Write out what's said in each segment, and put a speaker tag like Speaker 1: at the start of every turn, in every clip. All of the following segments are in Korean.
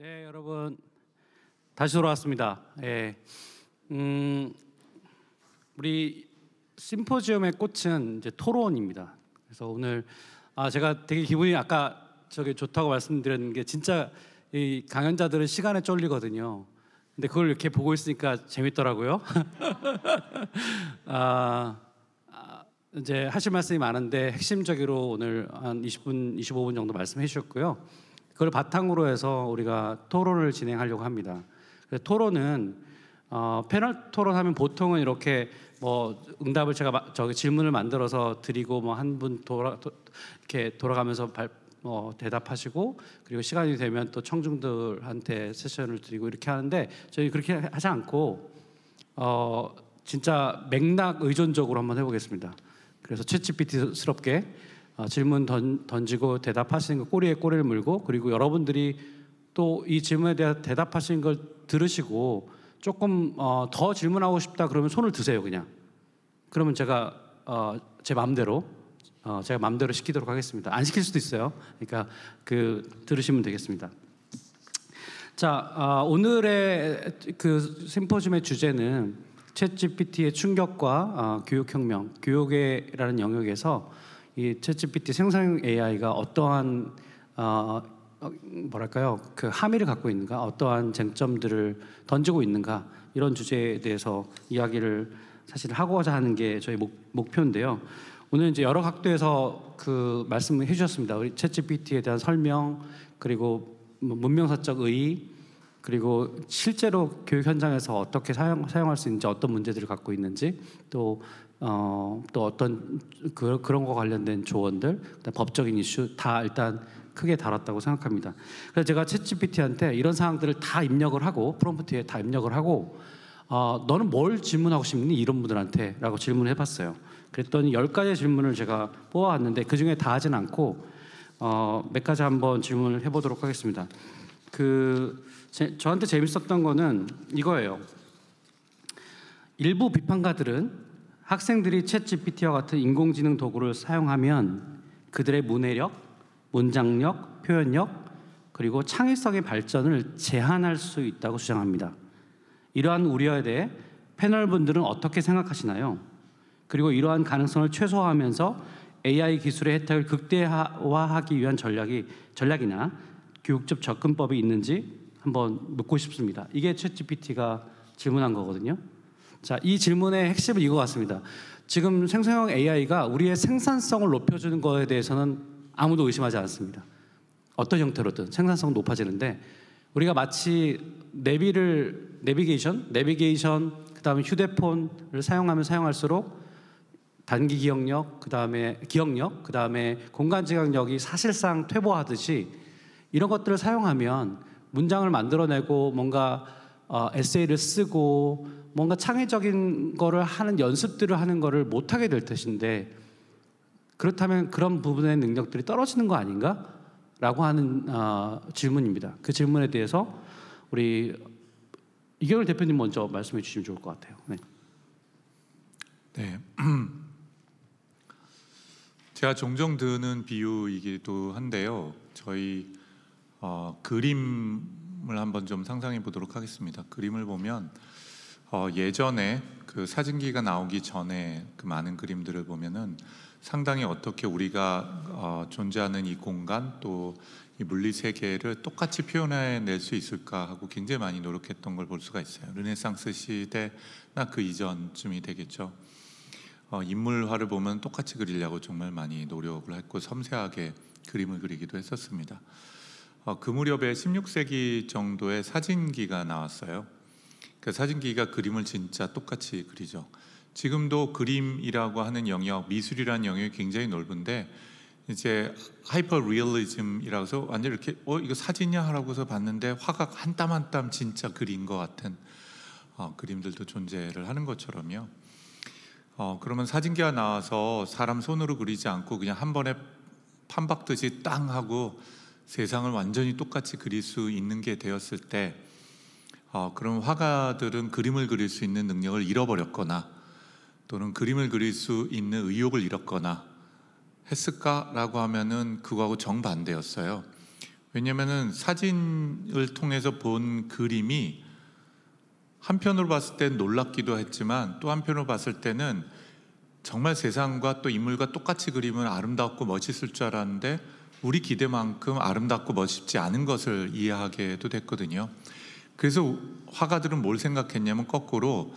Speaker 1: 네, 여러분 다시 돌아왔습니다. 예, 우리 심포지엄의 꽃은 이제 토론입니다. 그래서 오늘 제가 되게 기분이 아까 저게 좋다고 말씀드렸는 게 진짜 이 강연자들은 시간에 쫄리거든요. 근데 그걸 이렇게 보고 있으니까 재밌더라고요. 이제 하실 말씀이 많은데 핵심적으로 오늘 한 20분, 25분 정도 말씀해 주셨고요. 그걸 바탕으로 해서 우리가 토론을 진행하려고 합니다. 토론은 패널 토론하면 보통은 이렇게 뭐 응답을 제가 질문을 만들어서 드리고 뭐 한 분 이렇게 돌아가면서 대답하시고 그리고 시간이 되면 또 청중들한테 세션을 드리고 이렇게 하는데 저희 그렇게 하지 않고 진짜 맥락 의존적으로 한번 해보겠습니다. 그래서 챗GPT스럽게 질문 던지고 대답하시는 거 꼬리에 꼬리를 물고 그리고 여러분들이 또 이 질문에 대해 대답하시는 걸 들으시고 조금 더 질문하고 싶다 그러면 손을 드세요 그냥. 그러면 제가 제 마음대로 제가 마음대로 시키도록 하겠습니다. 안 시킬 수도 있어요. 그러니까 들으시면 되겠습니다. 자, 오늘의 그 심포지엄의 주제는 챗GPT의 충격과 교육혁명, 교육이라는 영역에서 이 챗GPT 생성형 AI가 어떠한 뭐랄까요? 그 함의를 갖고 있는가, 어떠한 쟁점들을 던지고 있는가 이런 주제에 대해서 이야기를 사실 하고자 하는 게 저희 목표인데요. 오늘 이제 여러 각도에서 그 말씀을 해주셨습니다. 우리 챗GPT에 대한 설명 그리고 문명사적 의의 그리고 실제로 교육 현장에서 어떻게 사용할 수 있는지 어떤 문제들을 갖고 있는지 또 어떤 그런 거 관련된 조언들 법적인 이슈 다 일단 크게 다뤘다고 생각합니다. 그래서 제가 챗GPT한테 이런 사항들을 다 입력을 하고 프롬프트에 다 입력을 하고 너는 뭘 질문하고 싶니? 이런 분들한테 라고 질문을 해봤어요. 그랬더니 10가지의 질문을 제가 뽑아왔는데 그중에 다 하진 않고 몇 가지 한번 질문을 해보도록 하겠습니다. 저한테 재밌었던 거는 이거예요. 일부 비판가들은 학생들이 챗GPT와 같은 인공지능 도구를 사용하면 그들의 문해력, 문장력, 표현력, 그리고 창의성의 발전을 제한할 수 있다고 주장합니다. 이러한 우려에 대해 패널분들은 어떻게 생각하시나요? 그리고 이러한 가능성을 최소화하면서 AI 기술의 혜택을 극대화하기 위한 전략이나 교육적 접근법이 있는지 한번 묻고 싶습니다. 이게 챗GPT가 질문한 거거든요. 자, 이 질문의 핵심은 이거 같습니다. 지금 생성형 AI가 우리의 생산성을 높여주는 거에 대해서는 아무도 의심하지 않습니다. 어떤 형태로든 생산성 높아지는데 우리가 마치 내비게이션 그다음에 휴대폰을 사용하면 사용할수록 단기 기억력, 그다음에 공간 지각력이 사실상 퇴보하듯이 이런 것들을 사용하면 문장을 만들어내고 뭔가 에세이를 쓰고 뭔가 창의적인 거를 하는 연습들을 하는 거를 못하게 될 것인데 그렇다면 그런 부분의 능력들이 떨어지는 거 아닌가? 라고 하는 질문입니다. 그 질문에 대해서 우리 이경일 대표님 먼저 말씀해 주시면 좋을 것 같아요.
Speaker 2: 네. 제가 종종 드는 비유이기도 한데요. 저희 그림을 한번 좀 상상해 보도록 하겠습니다. 그림을 보면 예전에 그 사진기가 나오기 전에 그 많은 그림들을 보면은 상당히 어떻게 우리가 존재하는 이 공간 또 이 물리 세계를 똑같이 표현해낼 수 있을까 하고 굉장히 많이 노력했던 걸 볼 수가 있어요. 르네상스 시대나 그 이전쯤이 되겠죠. 인물화를 보면 똑같이 그리려고 정말 많이 노력을 했고 섬세하게 그림을 그리기도 했었습니다. 그 무렵에 16세기 정도의 사진기가 나왔어요. 그 사진기가 그림을 진짜 똑같이 그리죠. 지금도 그림이라고 하는 영역, 미술이라는 영역이 굉장히 넓은데 이제 하이퍼 리얼리즘이라고 해서 완전 이렇게 이거 사진이야? 하고서 봤는데 화각 한 땀 한 땀 진짜 그린 것 같은 그림들도 존재를 하는 것처럼요. 그러면 사진기가 나와서 사람 손으로 그리지 않고 그냥 한 번에 판박듯이 땅 하고 세상을 완전히 똑같이 그릴 수 있는 게 되었을 때 그럼 화가들은 그림을 그릴 수 있는 능력을 잃어버렸거나 또는 그림을 그릴 수 있는 의욕을 잃었거나 했을까라고 하면은 그거하고 정반대였어요. 왜냐면은 사진을 통해서 본 그림이 한편으로 봤을 땐 놀랍기도 했지만 또 한편으로 봤을 때는 정말 세상과 또 인물과 똑같이 그리면 아름답고 멋있을 줄 알았는데 우리 기대만큼 아름답고 멋있지 않은 것을 이해하게도 됐거든요. 그래서 화가들은 뭘 생각했냐면 거꾸로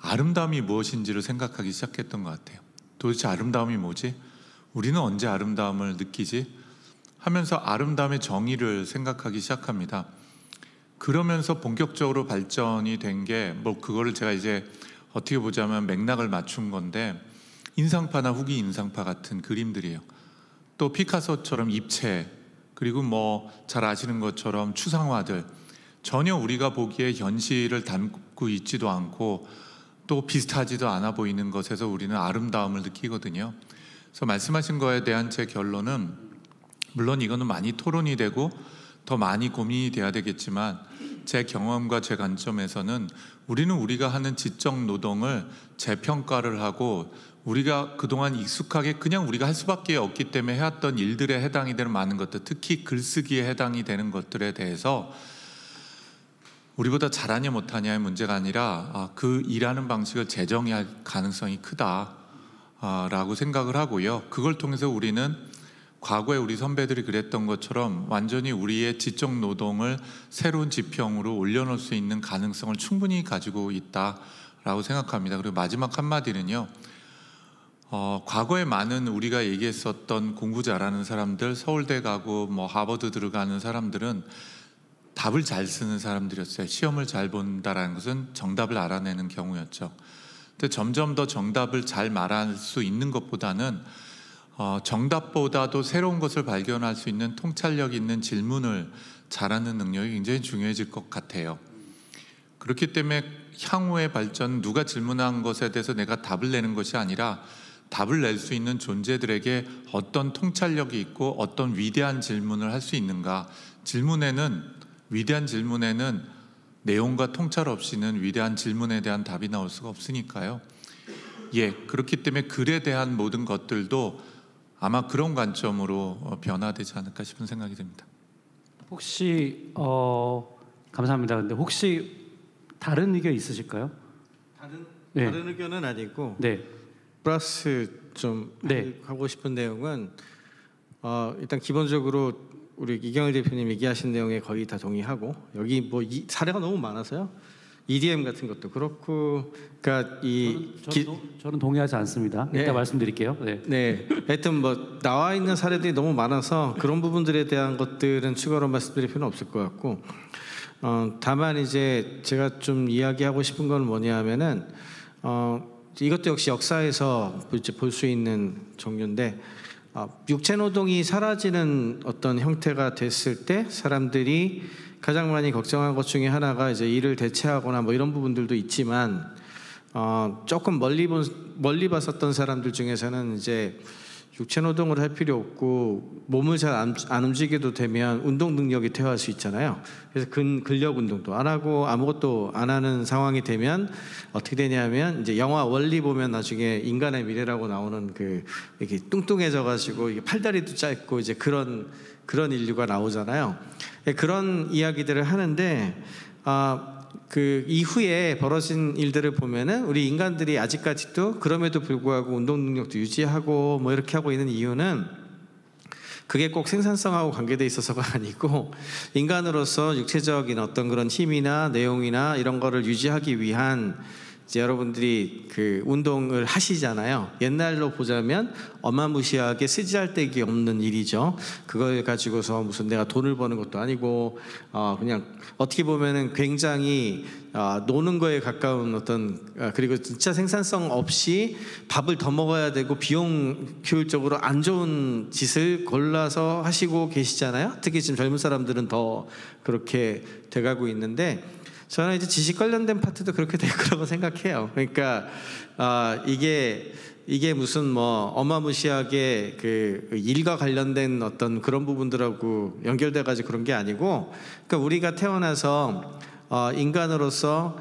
Speaker 2: 아름다움이 무엇인지를 생각하기 시작했던 것 같아요. 도대체 아름다움이 뭐지? 우리는 언제 아름다움을 느끼지? 하면서 아름다움의 정의를 생각하기 시작합니다. 그러면서 본격적으로 발전이 된 게 뭐 그거를 제가 이제 어떻게 보자면 맥락을 맞춘 건데 인상파나 후기 인상파 같은 그림들이에요. 또 피카소처럼 입체, 그리고 뭐 잘 아시는 것처럼 추상화들, 전혀 우리가 보기에 현실을 담고 있지도 않고 또 비슷하지도 않아 보이는 것에서 우리는 아름다움을 느끼거든요. 그래서 말씀하신 거에 대한 제 결론은 물론 이거는 많이 토론이 되고 더 많이 고민이 돼야 되겠지만 제 경험과 제 관점에서는 우리는 우리가 하는 지적 노동을 재평가를 하고 우리가 그동안 익숙하게 그냥 우리가 할 수밖에 없기 때문에 해왔던 일들에 해당이 되는 많은 것들, 특히 글쓰기에 해당이 되는 것들에 대해서 우리보다 잘하냐 못하냐의 문제가 아니라 그 일하는 방식을 재정의할 가능성이 크다라고 생각을 하고요. 그걸 통해서 우리는 과거에 우리 선배들이 그랬던 것처럼 완전히 우리의 지적 노동을 새로운 지평으로 올려놓을 수 있는 가능성을 충분히 가지고 있다라고 생각합니다. 그리고 마지막 한마디는요. 과거에 많은 우리가 얘기했었던 공부 잘하는 사람들, 서울대 가고 뭐 하버드 들어가는 사람들은 답을 잘 쓰는 사람들이었어요. 시험을 잘 본다라는 것은 정답을 알아내는 경우였죠. 근데 점점 더 정답을 잘 말할 수 있는 것보다는 정답보다도 새로운 것을 발견할 수 있는 통찰력 있는 질문을 잘하는 능력이 굉장히 중요해질 것 같아요. 그렇기 때문에 향후의 발전, 누가 질문한 것에 대해서 내가 답을 내는 것이 아니라 답을 낼 수 있는 존재들에게 어떤 통찰력이 있고 어떤 위대한 질문을 할 수 있는가. 위대한 질문에는 내용과 통찰 없이는 위대한 질문에 대한 답이 나올 수가 없으니까요. 그렇기 때문에 글에 대한 모든 것들도 아마 그런 관점으로 변화되지 않을까 싶은 생각이 듭니다.
Speaker 1: 혹시 감사합니다. 근데 혹시 다른 의견 있으실까요?
Speaker 3: 다른 의견은 아니고 플러스 좀 하고 싶은 내용은 일단 기본적으로 우리 이경일 대표님 얘기하신 내용에 거의 다 동의하고 여기 뭐 사례가 너무 많아서요. EDM 같은 것도 그렇고, 그러니까
Speaker 1: 저는 동의하지 않습니다. 이따 말씀드릴게요.
Speaker 3: 하여튼 뭐 나와 있는 사례들이 너무 많아서 그런 부분들에 대한 것들은 추가로 말씀드릴 필요는 없을 것 같고, 다만 이제 제가 좀 이야기하고 싶은 건 뭐냐면은 이것도 역시 역사에서 볼 수 있는 종류인데. 육체 노동이 사라지는 어떤 형태가 됐을 때 사람들이 가장 많이 걱정한 것 중에 하나가 이제 이를 대체하거나 뭐 이런 부분들도 있지만 조금 멀리 봤었던 사람들 중에서는 이제 육체 노동을 할 필요 없고 몸을 잘 안 움직여도 되면 운동 능력이 퇴화할 수 있잖아요. 그래서 근력 운동도 안 하고 아무것도 안 하는 상황이 되면 어떻게 되냐면 이제 영화 원리 보면 나중에 인간의 미래라고 나오는 이렇게 뚱뚱해져 가지고 팔다리도 짧고 이제 그런 인류가 나오잖아요. 그런 이야기들을 하는데 그 이후에 벌어진 일들을 보면은 우리 인간들이 아직까지도 그럼에도 불구하고 운동 능력도 유지하고 뭐 이렇게 하고 있는 이유는 그게 꼭 생산성하고 관계돼 있어서가 아니고 인간으로서 육체적인 어떤 그런 힘이나 내용이나 이런 거를 유지하기 위한 이제 여러분들이 그 운동을 하시잖아요. 옛날로 보자면 어마무시하게 쓰잘데기 없는 일이죠. 그걸 가지고서 무슨 내가 돈을 버는 것도 아니고 그냥 어떻게 보면은 굉장히 노는 거에 가까운 어떤 그리고 진짜 생산성 없이 밥을 더 먹어야 되고 비용 효율적으로 안 좋은 짓을 골라서 하시고 계시잖아요. 특히 지금 젊은 사람들은 더 그렇게 돼가고 있는데 저는 이제 지식 관련된 파트도 그렇게 될 거라고 생각해요. 그러니까 이게 무슨 뭐 어마무시하게 그 일과 관련된 어떤 그런 부분들하고 연결돼 가지고 그런 게 아니고, 그러니까 우리가 태어나서 인간으로서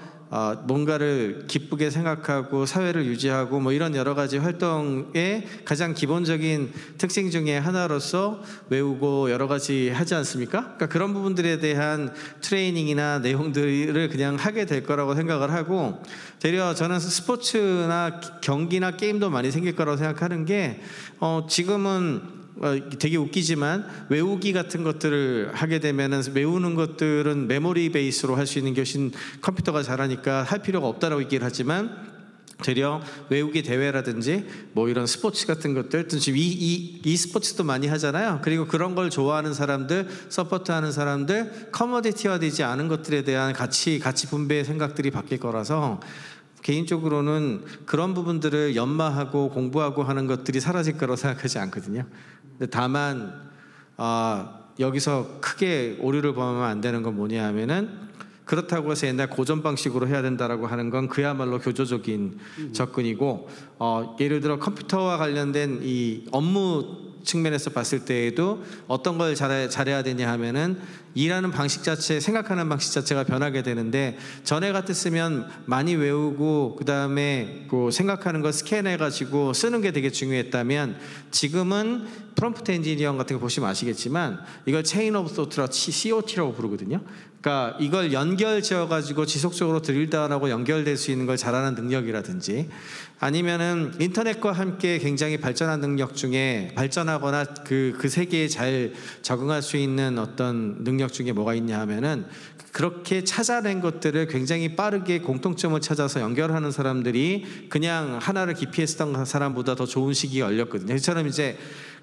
Speaker 3: 뭔가를 기쁘게 생각하고 사회를 유지하고 뭐 이런 여러 가지 활동의 가장 기본적인 특징 중에 하나로서 외우고 여러 가지 하지 않습니까? 그러니까 그런 부분들에 대한 트레이닝이나 내용들을 그냥 하게 될 거라고 생각을 하고, 되려 저는 스포츠나 경기나 게임도 많이 생길 거라고 생각하는 게 지금은 되게 웃기지만 외우기 같은 것들을 하게 되면은 외우는 것들은 메모리 베이스로 할 수 있는 것이 컴퓨터가 잘하니까 할 필요가 없다라고 얘기를 하지만, 되려 외우기 대회라든지 뭐 이런 스포츠 같은 것들, 지금 이 스포츠도 많이 하잖아요. 그리고 그런 걸 좋아하는 사람들, 서포트하는 사람들, 커머디티화되지 않은 것들에 대한 가치 분배의 생각들이 바뀔 거라서 개인적으로는 그런 부분들을 연마하고 공부하고 하는 것들이 사라질 거라고 생각하지 않거든요. 근데 다만 여기서 크게 오류를 범하면 안 되는 건 뭐냐 하면은, 그렇다고 해서 옛날 고전 방식으로 해야 된다라고 하는 건 그야말로 교조적인 접근이고, 예를 들어 컴퓨터와 관련된 이 업무 측면에서 봤을 때에도 어떤 걸 잘해야 되냐 하면은 일하는 방식 자체, 생각하는 방식 자체가 변하게 되는데, 전에 같았으면 많이 외우고 그 다음에 그 생각하는 거 스캔해가지고 쓰는 게 되게 중요했다면, 지금은 프롬프트 엔지니어 같은 거 보시면 아시겠지만 이걸 체인 오브 소트라고 COT라고 부르거든요. 그러니까 이걸 연결 지어가지고 지속적으로 드릴다운하고 연결될 수 있는 걸 잘하는 능력이라든지, 아니면은 인터넷과 함께 굉장히 발전한 능력 중에 발전하거나 그 세계에 잘 적응할 수 있는 어떤 능력 중에 뭐가 있냐 하면은, 그렇게 찾아낸 것들을 굉장히 빠르게 공통점을 찾아서 연결하는 사람들이 그냥 하나를 깊이 했던 사람보다 더 좋은 시기가 열렸거든요. 이처럼 이제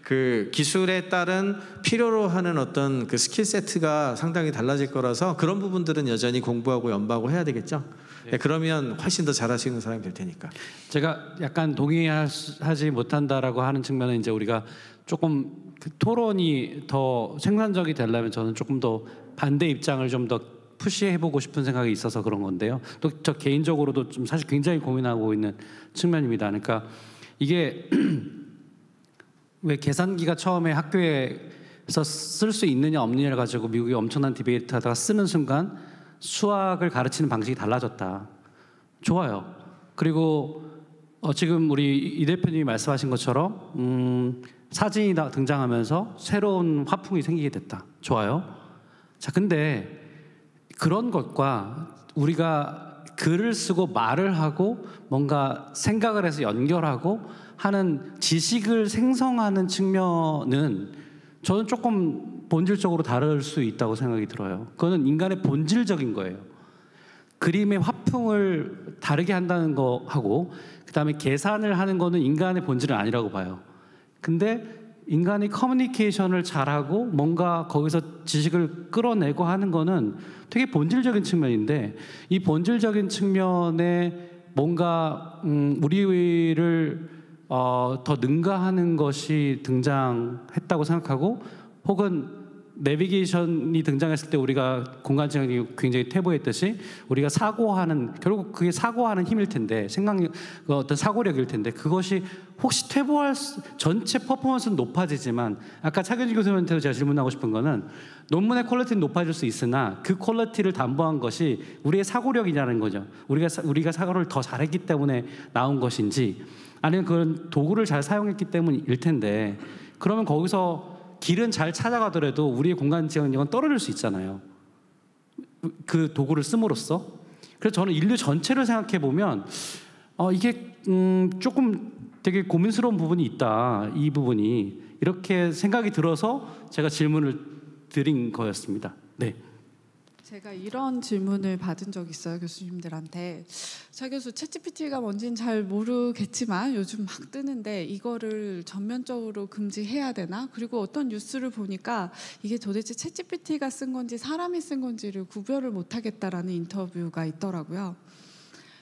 Speaker 3: 그 기술에 따른 필요로 하는 어떤 그 스킬 세트가 상당히 달라질 거라서 그런 부분들은 여전히 공부하고 연구하고 해야 되겠죠. 네, 그러면 훨씬 더 잘하시는 사람이 될 테니까.
Speaker 1: 제가 약간 동의하지 못한다라고 하는 측면은, 이제 우리가 조금 그 토론이 더 생산적이 되려면 저는 조금 더 반대 입장을 좀 더 푸시해보고 싶은 생각이 있어서 그런 건데요. 또 저 개인적으로도 좀 사실 굉장히 고민하고 있는 측면입니다. 그러니까 이게 왜 계산기가 처음에 학교에서 쓸 수 있느냐 없느냐를 가지고 미국이 엄청난 디베이트 하다가 쓰는 순간 수학을 가르치는 방식이 달라졌다. 좋아요. 그리고 지금 우리 이 대표님이 말씀하신 것처럼 사진이 등장하면서 새로운 화풍이 생기게 됐다. 좋아요. 자, 근데 그런 것과 우리가 글을 쓰고 말을 하고 뭔가 생각을 해서 연결하고 하는 지식을 생성하는 측면은 저는 조금 본질적으로 다를 수 있다고 생각이 들어요. 그거는 인간의 본질적인 거예요. 그림의 화풍을 다르게 한다는 거하고, 그 다음에 계산을 하는 거는 인간의 본질은 아니라고 봐요. 근데 인간이 커뮤니케이션을 잘하고 뭔가 거기서 지식을 끌어내고 하는 거는 되게 본질적인 측면인데, 이 본질적인 측면에 뭔가 우리를 더 능가하는 것이 등장했다고 생각하고, 혹은 내비게이션이 등장했을 때 우리가 공간지향이 굉장히 퇴보했듯이 우리가 사고하는, 결국 그게 사고하는 힘일 텐데, 어떤 사고력일 텐데, 그것이 혹시 전체 퍼포먼스는 높아지지만, 아까 차경진 교수님한테도 제가 질문하고 싶은 거는, 논문의 퀄리티는 높아질 수 있으나 그 퀄리티를 담보한 것이 우리의 사고력이냐는 거죠. 우리가 사고를 더 잘했기 때문에 나온 것인지, 아니면 그런 도구를 잘 사용했기 때문일 텐데, 그러면 거기서 길은 잘 찾아가더라도 우리의 공간 지향력은 떨어질 수 있잖아요. 그 도구를 씀으로써. 그래서 저는 인류 전체를 생각해 보면 이게 조금 되게 고민스러운 부분이 있다. 이 부분이 이렇게 생각이 들어서 제가 질문을 드린 거였습니다. 네.
Speaker 4: 제가 이런 질문을 받은 적 있어요, 교수님들한테. 차 교수, 챗GPT가 뭔지는 잘 모르겠지만 요즘 막 뜨는데 이거를 전면적으로 금지해야 되나? 그리고 어떤 뉴스를 보니까 이게 도대체 챗GPT가 쓴 건지 사람이 쓴 건지를 구별을 못하겠다라는 인터뷰가 있더라고요.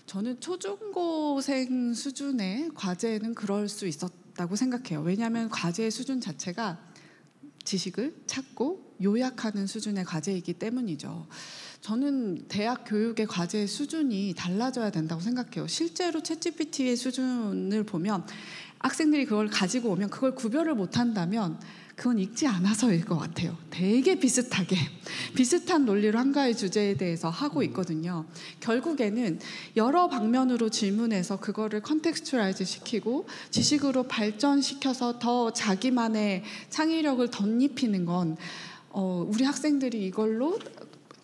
Speaker 4: 저는 초중고생 수준의 과제는 그럴 수 있었다고 생각해요. 왜냐하면 과제의 수준 자체가 지식을 찾고 요약하는 수준의 과제이기 때문이죠. 저는 대학 교육의 과제의 수준이 달라져야 된다고 생각해요. 실제로 챗GPT의 수준을 보면 학생들이 그걸 가지고 오면 그걸 구별을 못한다면 그건 읽지 않아서일 것 같아요. 되게 비슷하게 비슷한 논리로 한 가지 주제에 대해서 하고 있거든요. 결국에는 여러 방면으로 질문해서 그거를 컨텍스츄라이즈 시키고 지식으로 발전시켜서 더 자기만의 창의력을 덧입히는 건 우리 학생들이 이걸로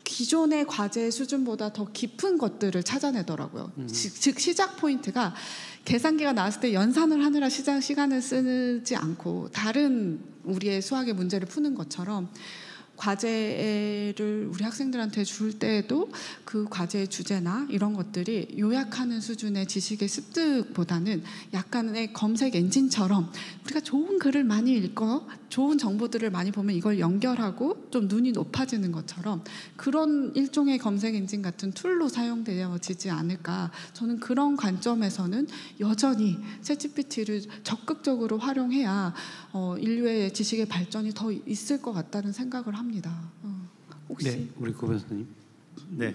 Speaker 4: 기존의 과제 수준보다 더 깊은 것들을 찾아내더라고요. 즉 시작 포인트가 계산기가 나왔을 때 연산을 하느라 시간을 쓰지 않고 다른 우리의 수학의 문제를 푸는 것처럼 과제를 우리 학생들한테 줄 때에도 그 과제의 주제나 이런 것들이 요약하는 수준의 지식의 습득보다는 약간의 검색 엔진처럼 우리가 좋은 글을 많이 읽고 좋은 정보들을 많이 보면 이걸 연결하고 좀 눈이 높아지는 것처럼 그런 일종의 검색 엔진 같은 툴로 사용되어지지 않을까. 저는 그런 관점에서는 여전히 챗GPT를 적극적으로 활용해야 인류의 지식의 발전이 더 있을 것 같다는 생각을 합니다. 혹시
Speaker 1: 네, 우리 고 변호사님.
Speaker 5: 네,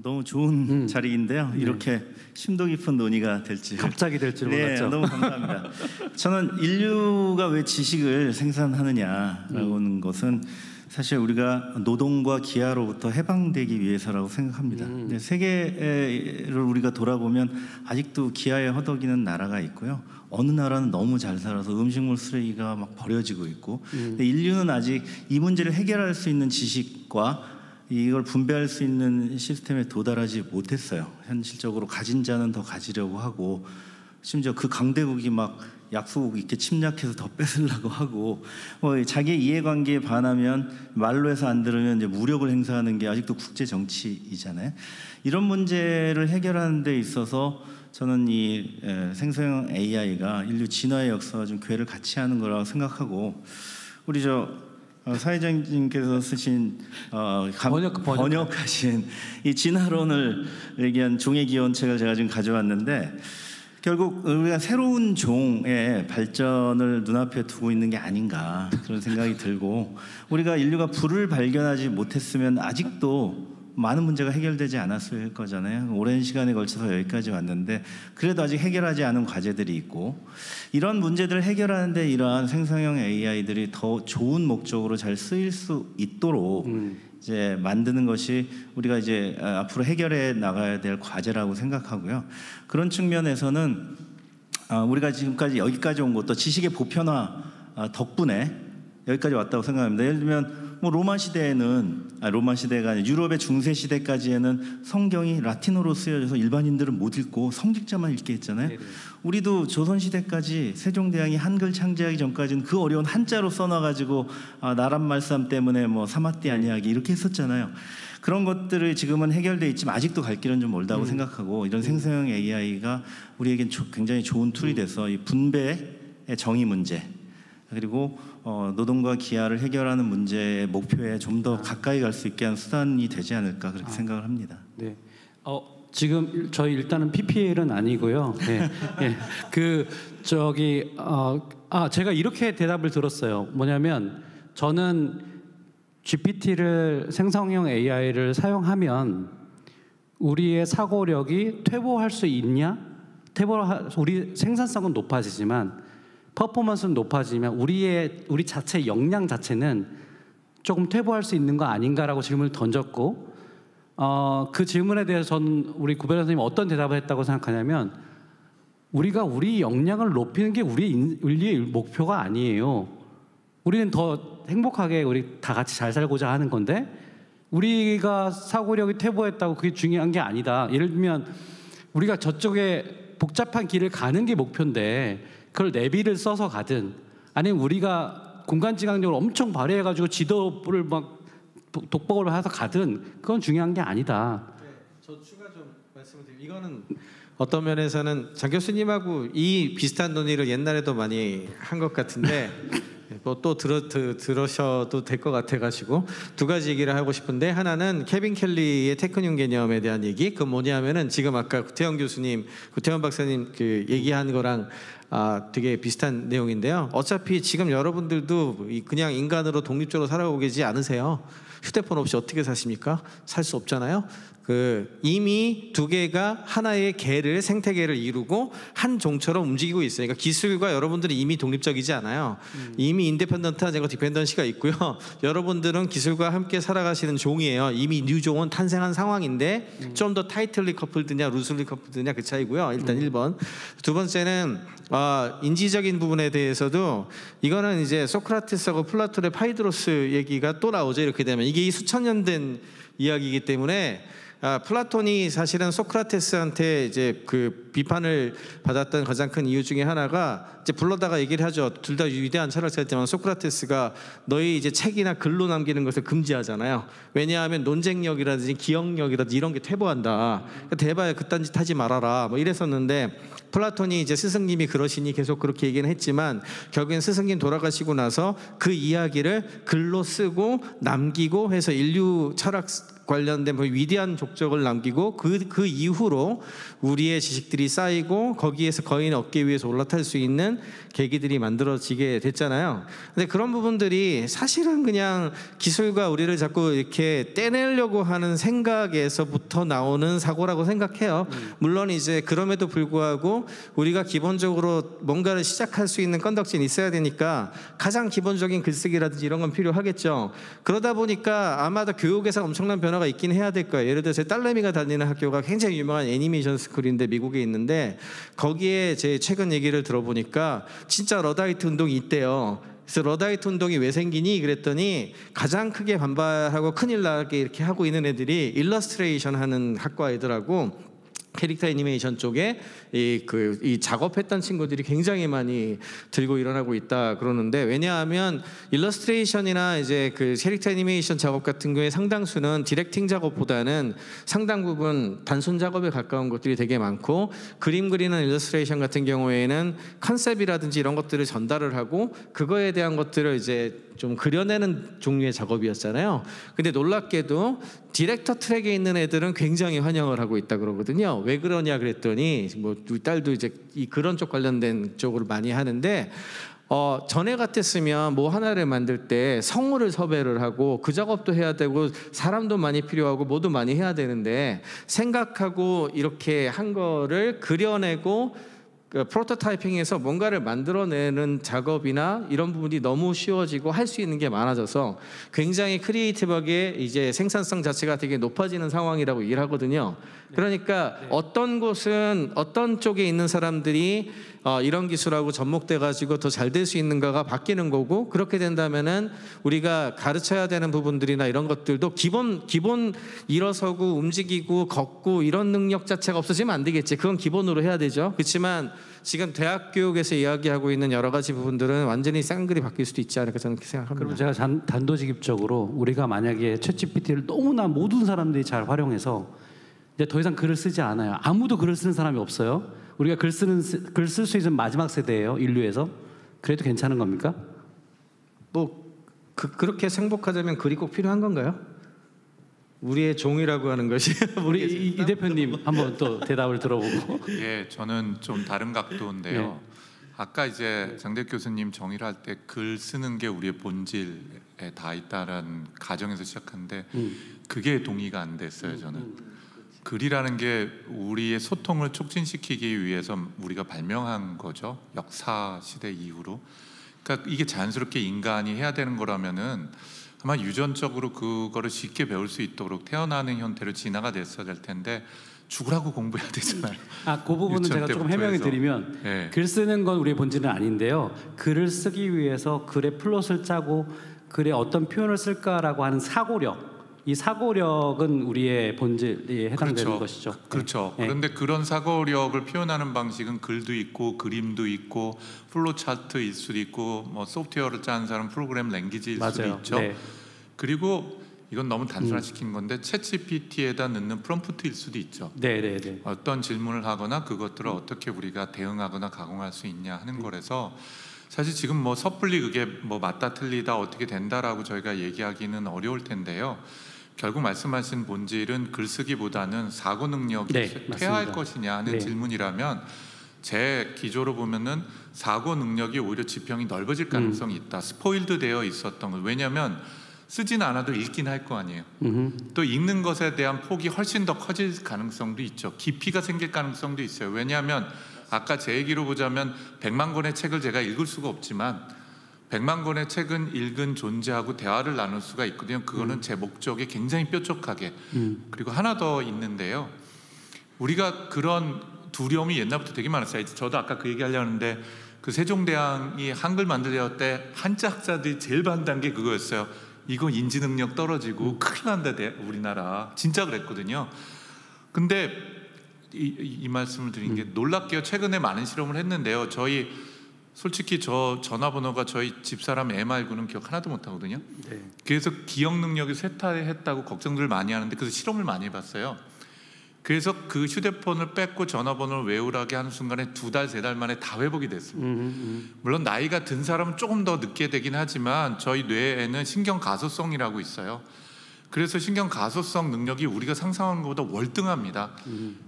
Speaker 5: 너무 좋은 자리인데요. 이렇게 심도 깊은 논의가 될지
Speaker 1: 갑자기 될 줄 몰랐죠.
Speaker 5: 네, 너무 감사합니다. 저는 인류가 왜 지식을 생산하느냐라고 하는 것은 사실 우리가 노동과 기아로부터 해방되기 위해서라고 생각합니다. 근데 세계를 우리가 돌아보면 아직도 기아에 허덕이는 나라가 있고요. 어느 나라는 너무 잘 살아서 음식물 쓰레기가 막 버려지고 있고, 근데 인류는 아직 이 문제를 해결할 수 있는 지식과 이걸 분배할 수 있는 시스템에 도달하지 못했어요. 현실적으로 가진 자는 더 가지려고 하고, 심지어 그 강대국이 막 약소국 이렇게 침략해서 더 뺏으려고 하고, 자기 이해관계에 반하면 말로 해서 안 들으면 이제 무력을 행사하는 게 아직도 국제 정치이잖아요. 이런 문제를 해결하는 데 있어서 저는 이 생성형 AI가 인류 진화의 역사와 좀 궤를 같이 하는 거라고 생각하고, 우리 사회자님께서 쓰신 번역하신 이 진화론을 얘기한 종의 기원책을 제가 지금 가져왔는데, 결국 우리가 새로운 종의 발전을 눈앞에 두고 있는 게 아닌가 그런 생각이 들고, 우리가 인류가 불을 발견하지 못했으면 아직도 많은 문제가 해결되지 않았을 거잖아요. 오랜 시간에 걸쳐서 여기까지 왔는데 그래도 아직 해결하지 않은 과제들이 있고, 이런 문제들을 해결하는데 이러한 생성형 AI들이 더 좋은 목적으로 잘 쓰일 수 있도록 이제 만드는 것이 우리가 이제 앞으로 해결해 나가야 될 과제라고 생각하고요. 그런 측면에서는 우리가 지금까지 여기까지 온 것도 지식의 보편화 덕분에 여기까지 왔다고 생각합니다. 예를 들면 로마 시대가 아니라 유럽의 중세 시대까지에는 성경이 라틴어로 쓰여져서 일반인들은 못 읽고 성직자만 읽게 했잖아요. 네네. 우리도 조선 시대까지 세종대왕이 한글 창제하기 전까지는 그 어려운 한자로 써놔가지고 나란 말씀 때문에 뭐 사마띠 아니하기 이렇게 했었잖아요. 그런 것들을 지금은 해결돼 있지만 아직도 갈 길은 좀 멀다고 생각하고, 이런 생성형 AI가 우리에겐 굉장히 좋은 툴이 돼서 이 분배의 정의 문제, 그리고 노동과 기아를 해결하는 문제의 목표에 좀 더 가까이 갈 수 있게 하는 수단이 되지 않을까 그렇게 생각을 합니다.
Speaker 1: 네. 지금 저희 일단은 PPL은 아니고요. 네. 네. 제가 이렇게 대답을 들었어요. 뭐냐면 저는 GPT를 생성형 AI를 사용하면 우리의 사고력이 퇴보할 수 있냐? 우리 생산성은 높아지지만 퍼포먼스는 높아지면 우리 자체 역량 자체는 조금 퇴보할 수 있는 거 아닌가라고 질문을 던졌고, 그 질문에 대해서 저는 우리 구 변호사님이 어떤 대답을 했다고 생각하냐면, 우리가 우리 역량을 높이는 게 우리의 목표가 아니에요. 우리는 더 행복하게 우리 다 같이 잘 살고자 하는 건데, 우리가 사고력이 퇴보했다고 그게 중요한 게 아니다. 예를 들면 우리가 저쪽에 복잡한 길을 가는 게 목표인데 그걸 내비를 써서 가든, 아니면 우리가 공간지각력을 엄청 발휘해가지고 지도를 막 독박을 해서 가든, 그건 중요한 게 아니다.
Speaker 3: 네, 저 추가 좀 말씀을 드리면, 이거는 어떤 면에서는 장 교수님하고 이 비슷한 논의를 옛날에도 많이 한 것 같은데 뭐 또 들으셔도 될 것 같아가지고 두 가지 얘기를 하고 싶은데, 하나는 케빈 켈리의 테크늄 개념에 대한 얘기. 그 뭐냐면은 지금 아까 구태현 박사님 그 얘기한 거랑 되게 비슷한 내용인데요. 어차피 지금 여러분들도 그냥 인간으로 독립적으로 살아오고 계지 않으세요. 휴대폰 없이 어떻게 사십니까? 살 수 없잖아요. 이미 두 개가 하나의 개를 생태계를 이루고 한 종처럼 움직이고 있으니까 기술과 여러분들이 이미 독립적이지 않아요. 이미 인디펜던트하고 디펜던시가 있고요. 여러분들은 기술과 함께 살아가시는 종이에요. 이미 뉴종은 탄생한 상황인데 좀 더 타이틀리 커플드냐 루슬리 커플드냐 그 차이고요. 일단 1번. 두 번째는 인지적인 부분에 대해서도 이거는 이제 소크라테스하고 플라톤의 파이드로스 얘기가 또 나오죠. 이렇게 되면 이게 수천 년 된 이야기이기 때문에 플라톤이 사실은 소크라테스한테 이제 그 비판을 받았던 가장 큰 이유 중에 하나가 이제 불러다가 얘기를 하죠. 둘 다 위대한 철학자였지만 소크라테스가 너희 이제 책이나 글로 남기는 것을 금지하잖아요. 왜냐하면 논쟁력이라든지 기억력이라든지 이런 게 퇴보한다. 그러니까 대봐야 그딴 짓 하지 말아라. 뭐 이랬었는데 플라톤이 이제 스승님이 그러시니 계속 그렇게 얘기는 했지만 결국엔 스승님 돌아가시고 나서 그 이야기를 글로 쓰고 남기고 해서 인류 철학 관련된 위대한 족적을 남기고 그 이후로 우리의 지식들이 쌓이고 거기에서 거인의 어깨 위에서 올라탈 수 있는 계기들이 만들어지게 됐잖아요. 근데 그런 부분들이 사실은 그냥 기술과 우리를 자꾸 이렇게 떼내려고 하는 생각에서부터 나오는 사고라고 생각해요. 물론 이제 그럼에도 불구하고 우리가 기본적으로 뭔가를 시작할 수 있는 건덕지는 있어야 되니까 가장 기본적인 글쓰기라든지 이런 건 필요하겠죠. 그러다 보니까 아마도 교육에서 엄청난 변화가 있긴 해야 될 거예요. 예를 들어서 딸내미가 다니는 학교가 굉장히 유명한 애니메이션 스쿨인데 미국에 있는데 거기에 제 최근 얘기를 들어보니까 진짜 러다이트 운동이 있대요. 그래서 러다이트 운동이 왜 생기니? 그랬더니 가장 크게 반발하고 큰일 나게 이렇게 하고 있는 애들이 일러스트레이션 하는 학과 애들하고 캐릭터 애니메이션 쪽에 이 작업했던 친구들이 굉장히 많이 들고 일어나고 있다 그러는데 왜냐하면 일러스트레이션이나 이제 그 캐릭터 애니메이션 작업 같은 경우에 상당수는 디렉팅 작업보다는 상당 부분 단순 작업에 가까운 것들이 되게 많고 그림 그리는 일러스트레이션 같은 경우에는 컨셉이라든지 이런 것들을 전달을 하고 그거에 대한 것들을 이제 좀 그려내는 종류의 작업이었잖아요. 근데 놀랍게도 디렉터 트랙에 있는 애들은 굉장히 환영을 하고 있다 그러거든요. 왜 그러냐 그랬더니 뭐 우리 딸도 이제 그런 쪽 관련된 쪽으로 많이 하는데 전에 같았으면 뭐 하나를 만들 때 성우를 섭외를 하고 그 작업도 해야 되고 사람도 많이 필요하고 뭐도 많이 해야 되는데 생각하고 이렇게 한 거를 그려내고 프로토타이핑에서 뭔가를 만들어내는 작업이나 이런 부분이 너무 쉬워지고 할 수 있는 게 많아져서 굉장히 크리에이티브하게 이제 생산성 자체가 되게 높아지는 상황이라고 얘기를 하거든요. 그러니까 어떤 곳은 어떤 쪽에 있는 사람들이 이런 기술하고 접목돼 가지고 더 잘 될 수 있는가가 바뀌는 거고 그렇게 된다면은 우리가 가르쳐야 되는 부분들이나 이런 것들도 기본 일어서고 움직이고 걷고 이런 능력 자체가 없어지면 안 되겠지. 그건 기본으로 해야 되죠. 그렇지만 지금 대학 교육에서 이야기하고 있는 여러 가지 부분들은 완전히 쌍글이 바뀔 수도 있지 않을까 저는 그렇게 생각합니다.
Speaker 1: 그럼 제가 단도직입적으로 우리가 만약에 챗GPT를 너무나 모든 사람들이 잘 활용해서 이제 더 이상 글을 쓰지 않아요. 아무도 글을 쓰는 사람이 없어요. 우리가 글 쓸 수 있는 마지막 세대예요. 인류에서. 그래도 괜찮은 겁니까?
Speaker 3: 뭐 그렇게 행복하자면 글이 꼭 필요한 건가요? 우리의 종이라고 하는 것이
Speaker 1: 우리 이 대표님 한번 또 대답을 들어보고.
Speaker 2: 예, 저는 좀 다른 각도인데요.
Speaker 1: 네.
Speaker 2: 아까 이제 장대 교수님 정의를 할 때 글 쓰는 게 우리의 본질에 다 있다라는 가정에서 시작한데 그게 동의가 안 됐어요. 저는 글이라는 게 우리의 소통을 촉진시키기 위해서 우리가 발명한 거죠. 역사 시대 이후로. 그러니까 이게 자연스럽게 인간이 해야 되는 거라면은 아마 유전적으로 그거를 쉽게 배울 수 있도록 태어나는 형태로 진화가 됐어야 될 텐데 죽으라고 공부해야 되잖아요.
Speaker 1: 그 부분은 제가 조금 해명해 드리면
Speaker 2: 네.
Speaker 1: 글 쓰는 건 우리의 본질은 아닌데요. 글을 쓰기 위해서 글의 플롯을 짜고 글에 어떤 표현을 쓸까라고 하는 사고력, 이 사고력은 우리의 본질에 해당되는
Speaker 2: 그렇죠.
Speaker 1: 것이죠.
Speaker 2: 그렇죠.
Speaker 1: 네.
Speaker 2: 그런데 그런 사고력을 표현하는 방식은 글도 있고 그림도 있고 플로 차트일 수도 있고 뭐 소프트웨어를 짜는 사람 프로그램 랭귀지일 수도
Speaker 1: 맞아요.
Speaker 2: 있죠.
Speaker 1: 네.
Speaker 2: 그리고 이건 너무 단순화시킨 건데 챗GPT에다 넣는 프롬프트일 수도 있죠.
Speaker 1: 네.
Speaker 2: 어떤 질문을 하거나 그것들을 어떻게 우리가 대응하거나 가공할 수 있냐 하는 거라서 사실 지금 뭐 섣불리 그게 뭐 맞다 틀리다 어떻게 된다라고 저희가 얘기하기는 어려울 텐데요. 결국 말씀하신 본질은 글쓰기보다는 사고 능력이 퇴화할 것이냐 하는 질문이라면 제 기조로 보면은 사고 능력이 오히려 지평이 넓어질 가능성이 있다. 스포일드 되어 있었던 거. 왜냐하면 쓰진 않아도 읽긴 할 거 아니에요. 또 읽는 것에 대한 폭이 훨씬 더 커질 가능성도 있죠. 깊이가 생길 가능성도 있어요. 왜냐하면 아까 제 얘기로 보자면 100만 권의 책을 제가 읽을 수가 없지만 100만 권의 책은 읽은 존재하고 대화를 나눌 수가 있거든요. 그거는 제 목적에 굉장히 뾰족하게. 그리고 하나 더 있는데요. 우리가 그런 두려움이 옛날부터 되게 많았어요. 저도 아까 그 얘기 하려고 하는데 그 세종대왕이 한글 만들려 때 한자 학자들이 제일 반대한 게 그거였어요. 이거 인지 능력 떨어지고 큰일 난다 우리나라. 진짜 그랬거든요. 근데 이 말씀을 드린 게 놀랍게요. 최근에 많은 실험을 했는데요. 저희 솔직히 저 전화번호가 저희 집사람 애 말고는 기억 하나도 못하거든요.
Speaker 1: 네.
Speaker 2: 그래서 기억 능력이 쇠퇴했다고 걱정들을 많이 하는데 그래서 실험을 많이 해봤어요. 그래서 그 휴대폰을 뺏고 전화번호를 외우라게 하는 순간에 2달, 3달 만에 다 회복이 됐습니다. 물론 나이가 든 사람은 조금 더 늦게 되긴 하지만 저희 뇌에는 신경가소성이라고 있어요. 그래서 신경가소성 능력이 우리가 상상하는 것보다 월등합니다.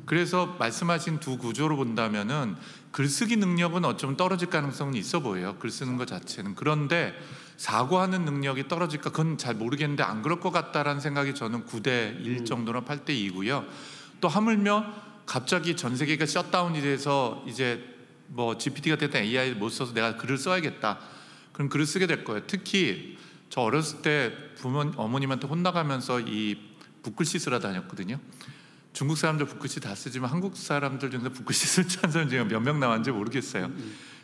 Speaker 2: 그래서 말씀하신 두 구조로 본다면은 글쓰기 능력은 어쩌면 떨어질 가능성은 있어 보여요. 글 쓰는 것 자체는. 그런데 사고하는 능력이 떨어질까 그건 잘 모르겠는데 안 그럴 것 같다라는 생각이 저는 9대 1 정도나 8대 2고요. 또 하물며 갑자기 전 세계가 셧다운이 돼서 이제 뭐 GPT가 됐든 AI를 못 써서 내가 글을 써야겠다. 그럼 글을 쓰게 될 거예요. 특히 저 어렸을 때 어머님한테 혼나가면서 이 붓글씨 쓰러 다녔거든요. 중국 사람들 붓글씨 다 쓰지만 한국 사람들 중에서 붓글씨 쓸 줄 아는 사람 중에 몇 명 나왔는지 모르겠어요.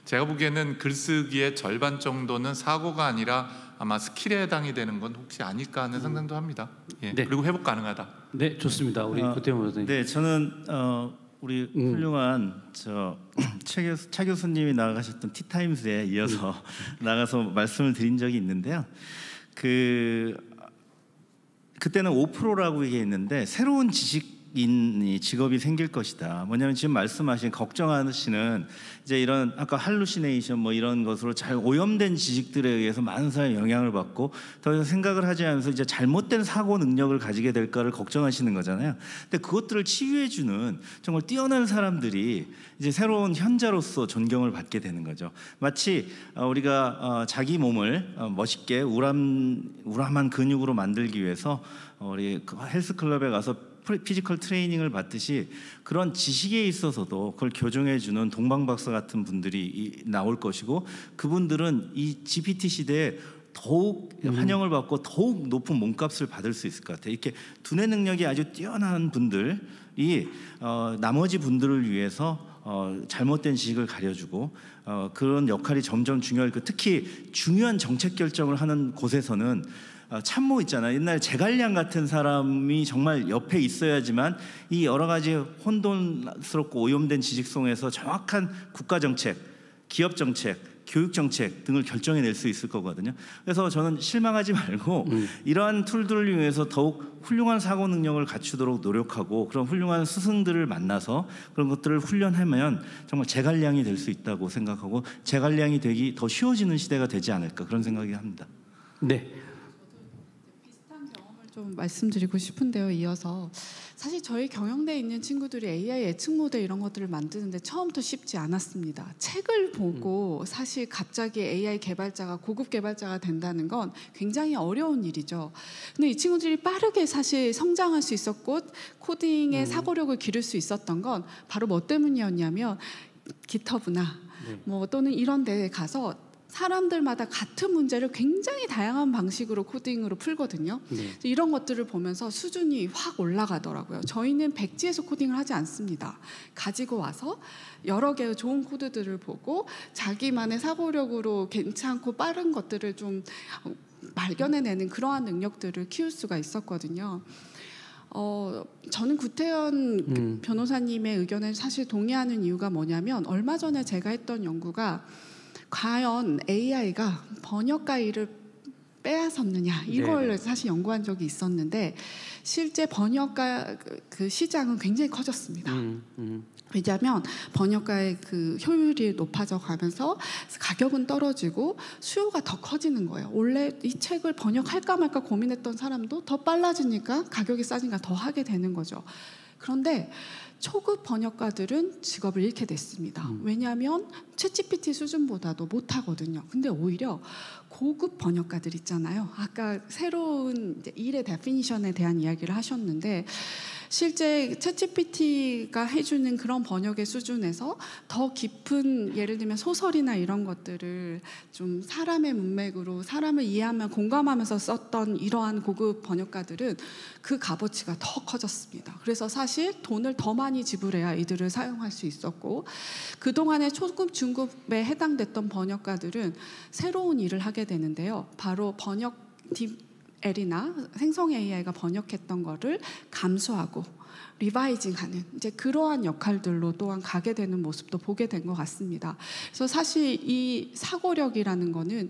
Speaker 2: 제가 보기에는 글쓰기의 절반 정도는 사고가 아니라 아마 스킬에 해당이 되는 건 혹시 아닐까 하는 상상도 합니다. 예.
Speaker 1: 네.
Speaker 2: 그리고 회복 가능하다.
Speaker 1: 네, 좋습니다. 우리 고태영 변호사님.
Speaker 5: 네, 저는 우리 훌륭한 차 교수님이 나가셨던 티타임스에 이어서 나가서 말씀을 드린 적이 있는데요. 그때는 5%라고 얘기했는데 새로운 지식인이 직업이 생길 것이다. 뭐냐면 지금 말씀하신 걱정하시는 이제 이런 아까 할루시네이션 뭐 이런 것으로 잘 오염된 지식들에 의해서 많은 사람이 영향을 받고 더 이상 생각을 하지 않으면서 이제 잘못된 사고 능력을 가지게 될까를 걱정하시는 거잖아요. 근데 그것들을 치유해주는 정말 뛰어난 사람들이 이제 새로운 현자로서 존경을 받게 되는 거죠. 마치 우리가 자기 몸을 멋있게 우람한 근육으로 만들기 위해서 우리 헬스클럽에 가서 피지컬 트레이닝을 받듯이 그런 지식에 있어서도 그걸 교정해주는 동방박사 같은 분들이 나올 것이고 그분들은 이 GPT 시대에 더욱 환영을 받고 더욱 높은 몸값을 받을 수 있을 것 같아요. 이렇게 두뇌 능력이 아주 뛰어난 분들이 나머지 분들을 위해서 잘못된 지식을 가려주고 그런 역할이 점점 중요하고 특히 중요한 정책 결정을 하는 곳에서는 참모 있잖아요. 옛날 제갈량 같은 사람이 정말 옆에 있어야지만 이 여러 가지 혼돈스럽고 오염된 지식 속에서 정확한 국가 정책, 기업 정책, 교육 정책 등을 결정해낼 수 있을 거거든요. 그래서 저는 실망하지 말고 이러한 툴들을 위해서 더욱 훌륭한 사고 능력을 갖추도록 노력하고 그런 훌륭한 스승들을 만나서 그런 것들을 훈련하면 정말 제갈량이 될 수 있다고 생각하고 제갈량이 되기 더 쉬워지는 시대가 되지 않을까 그런 생각이 합니다.
Speaker 1: 네.
Speaker 4: 좀 말씀드리고 싶은데요. 이어서 사실 저희 경영대에 있는 친구들이 AI 예측 모델 이런 것들을 만드는데 처음부터 쉽지 않았습니다. 책을 보고 사실 갑자기 AI 개발자가 고급 개발자가 된다는 건 굉장히 어려운 일이죠. 근데 이 친구들이 빠르게 사실 성장할 수 있었고 코딩의 사고력을 기를 수 있었던 건 바로 뭐 때문이었냐면 깃허브나 뭐 또는 이런 데에 가서 사람들마다 같은 문제를 굉장히 다양한 방식으로 코딩으로 풀거든요. 이런 것들을 보면서 수준이 확 올라가더라고요. 저희는 백지에서 코딩을 하지 않습니다. 가지고 와서 여러 개의 좋은 코드들을 보고 자기만의 사고력으로 괜찮고 빠른 것들을 좀 발견해내는 그러한 능력들을 키울 수가 있었거든요. 저는 구태현 변호사님의 의견에 사실 동의하는 이유가 뭐냐면 얼마 전에 제가 했던 연구가 과연 AI가 번역가 일을 빼앗았느냐 이걸
Speaker 1: 네네.
Speaker 4: 사실 연구한 적이 있었는데 실제 번역가 그 시장은 굉장히 커졌습니다. 왜냐하면 번역가의 그 효율이 높아져 가면서 가격은 떨어지고 수요가 더 커지는 거예요. 원래 이 책을 번역할까 말까 고민했던 사람도 더 빨라지니까 가격이 싸지니까 더 하게 되는 거죠. 그런데 초급 번역가들은 직업을 잃게 됐습니다. 왜냐하면 챗GPT 수준보다도 못하거든요. 근데 오히려 고급 번역가들 있잖아요. 아까 새로운 이제 일의 데피니션에 대한 이야기를 하셨는데 실제 챗GPT가 해주는 그런 번역의 수준에서 더 깊은 예를 들면 소설이나 이런 것들을 좀 사람의 문맥으로 사람을 이해하며 공감하면서 썼던 이러한 고급 번역가들은 그 값어치가 더 커졌습니다. 그래서 사실 돈을 더 많이 지불해야 이들을 사용할 수 있었고 그동안에 초급, 중급에 해당됐던 번역가들은 새로운 일을 하게 되는데요. 바로 번역 딥L이나 생성 AI가 번역했던 거를 감수하고 리바이징하는 이제 그러한 역할들로 또한 가게 되는 모습도 보게 된 것 같습니다. 그래서 사실 이 사고력이라는 거는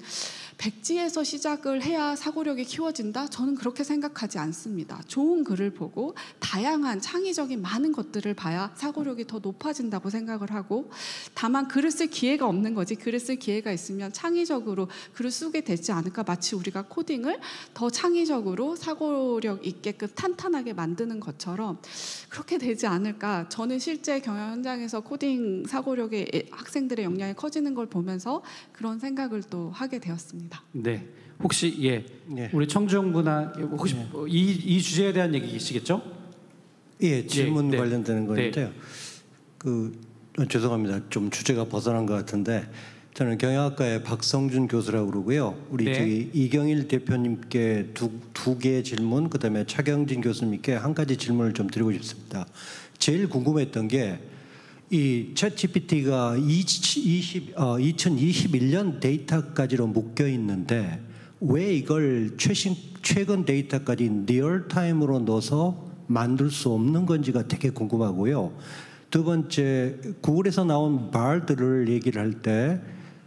Speaker 4: 백지에서 시작을 해야 사고력이 키워진다? 저는 그렇게 생각하지 않습니다. 좋은 글을 보고 다양한 창의적인 많은 것들을 봐야 사고력이 더 높아진다고 생각을 하고 다만 글을 쓸 기회가 없는 거지 글을 쓸 기회가 있으면 창의적으로 글을 쓰게 되지 않을까 마치 우리가 코딩을 더 창의적으로 사고력 있게끔 탄탄하게 만드는 것처럼 그렇게 되지 않을까 저는 실제 경영 현장에서 코딩 사고력의 학생들의 역량이 커지는 걸 보면서 그런 생각을 또 하게 되었습니다.
Speaker 1: 네, 혹시 예,
Speaker 6: 예.
Speaker 1: 우리 청주영 군아 혹시 이 주제에 대한 얘기이시겠죠?
Speaker 6: 예, 질문
Speaker 1: 네.
Speaker 6: 관련되는 건데요. 죄송합니다. 좀 주제가 벗어난 것 같은데 저는 경영학과의 박성준 교수라고 그러고요. 우리
Speaker 1: 네.
Speaker 6: 저기 이경일 대표님께 두 개의 질문, 그다음에 차경진 교수님께 한 가지 질문을 좀 드리고 싶습니다. 제일 궁금했던 게 이 챗GPT가 2021년 데이터까지로 묶여 있는데 왜 이걸 최근 데이터까지 리얼타임으로 넣어서 만들 수 없는 건지가 되게 궁금하고요. 두 번째, 구글에서 나온 Bard를 얘기를 할 때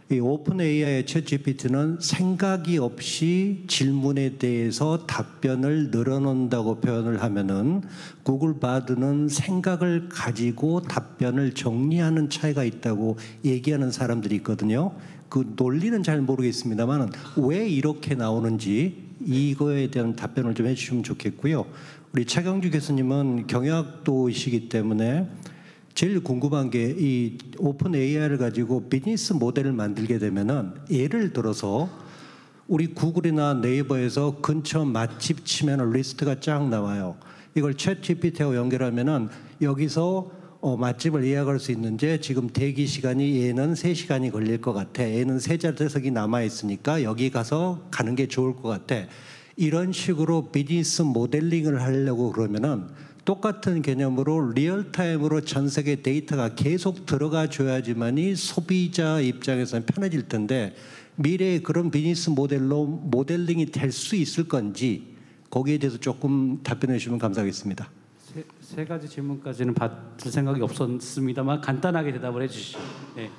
Speaker 6: 이 오픈 AI의 챗GPT는 생각이 없이 질문에 대해서 답변을 늘어놓는다고 표현을 하면은 구글 바드는 생각을 가지고 답변을 정리하는 차이가 있다고 얘기하는 사람들이 있거든요. 그 논리는 잘 모르겠습니다만 왜 이렇게 나오는지 이거에 대한 답변을 좀 해주시면 좋겠고요. 우리 차경주 교수님은 경영학도이시기 때문에 제일 궁금한 게 이 오픈 AI를 가지고 비즈니스 모델을 만들게 되면은 예를 들어서 우리 구글이나 네이버에서 근처 맛집 치면은 리스트가 쫙 나와요. 이걸 챗 GPT하고 연결하면은 여기서 맛집을 예약할 수 있는데 지금 대기 시간이 얘는 3시간이 걸릴 것 같아. 얘는 3자석이 남아 있으니까 여기 가서 가는 게 좋을 것 같아. 이런 식으로 비즈니스 모델링을 하려고 그러면은 똑같은 개념으로 리얼타임으로 전 세계 데이터가 계속 들어가 줘야지만이 소비자 입장에서는 편해질 텐데 미래에 그런 비즈니스 모델로 모델링이 될 수 있을 건지 거기에 대해서 조금 답변해 주시면 감사하겠습니다.
Speaker 1: 세 가지 질문까지는 받을 생각이 없었습니다만 간단하게 대답을 해주시죠. 네.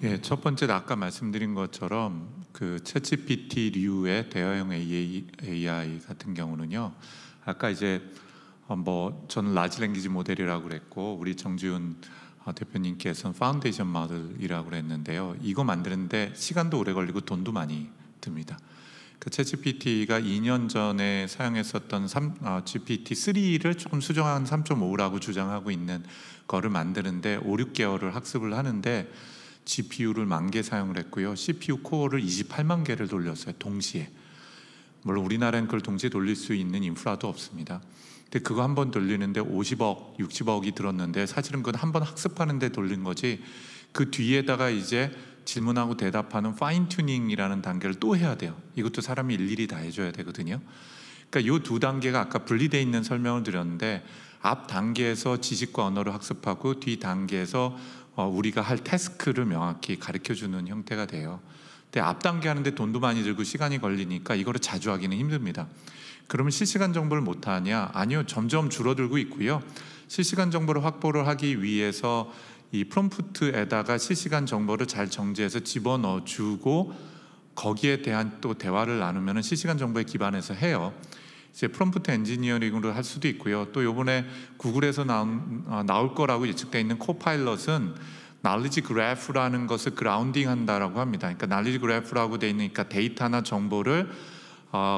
Speaker 2: 예, 첫 번째는 아까 말씀드린 것처럼 그 챗GPT류의 대화형 AI 같은 경우는요. 아까 이제 저는 라지 랭귀지 모델이라고 그랬고 우리 정지훈 대표님께서는 파운데이션 모델이라고 그랬는데요. 이거 만드는데 시간도 오래 걸리고 돈도 많이 듭니다. 그 챗GPT가 2년 전에 사용했었던 GPT-3를 조금 수정한 3.5라고 주장하고 있는 거를 만드는데 5, 6개월을 학습을 하는데 GPU를 10,000개 사용을 했고요. CPU 코어를 28만 개를 돌렸어요. 동시에. 물론 우리나라는 그걸 동시에 돌릴 수 있는 인프라도 없습니다. 근데 그거 한 번 돌리는데 50억, 60억이 들었는데 사실은 그건 한 번 학습하는 데 돌린 거지 그 뒤에다가 이제 질문하고 대답하는 파인 튜닝이라는 단계를 또 해야 돼요. 이것도 사람이 일일이 다 해줘야 되거든요. 그러니까 이 두 단계가 아까 분리되어 있는 설명을 드렸는데 앞 단계에서 지식과 언어를 학습하고 뒤 단계에서 우리가 할 태스크를 명확히 가르쳐주는 형태가 돼요. 근데 앞 단계 하는데 돈도 많이 들고 시간이 걸리니까 이거를 자주 하기는 힘듭니다. 그러면 실시간 정보를 못 하냐? 아니요, 점점 줄어들고 있고요. 실시간 정보를 확보를 하기 위해서 이 프롬프트에다가 실시간 정보를 잘 정제해서 집어넣어주고 거기에 대한 또 대화를 나누면 실시간 정보에 기반해서 해요. 이제 프롬프트 엔지니어링으로 할 수도 있고요. 또 이번에 구글에서 나올 거라고 예측되어 있는 코파일럿은 knowledge graph라는 것을 그라운딩 한다라고 합니다. 그러니까 knowledge graph라고 되어 있으니까 데이터나 정보를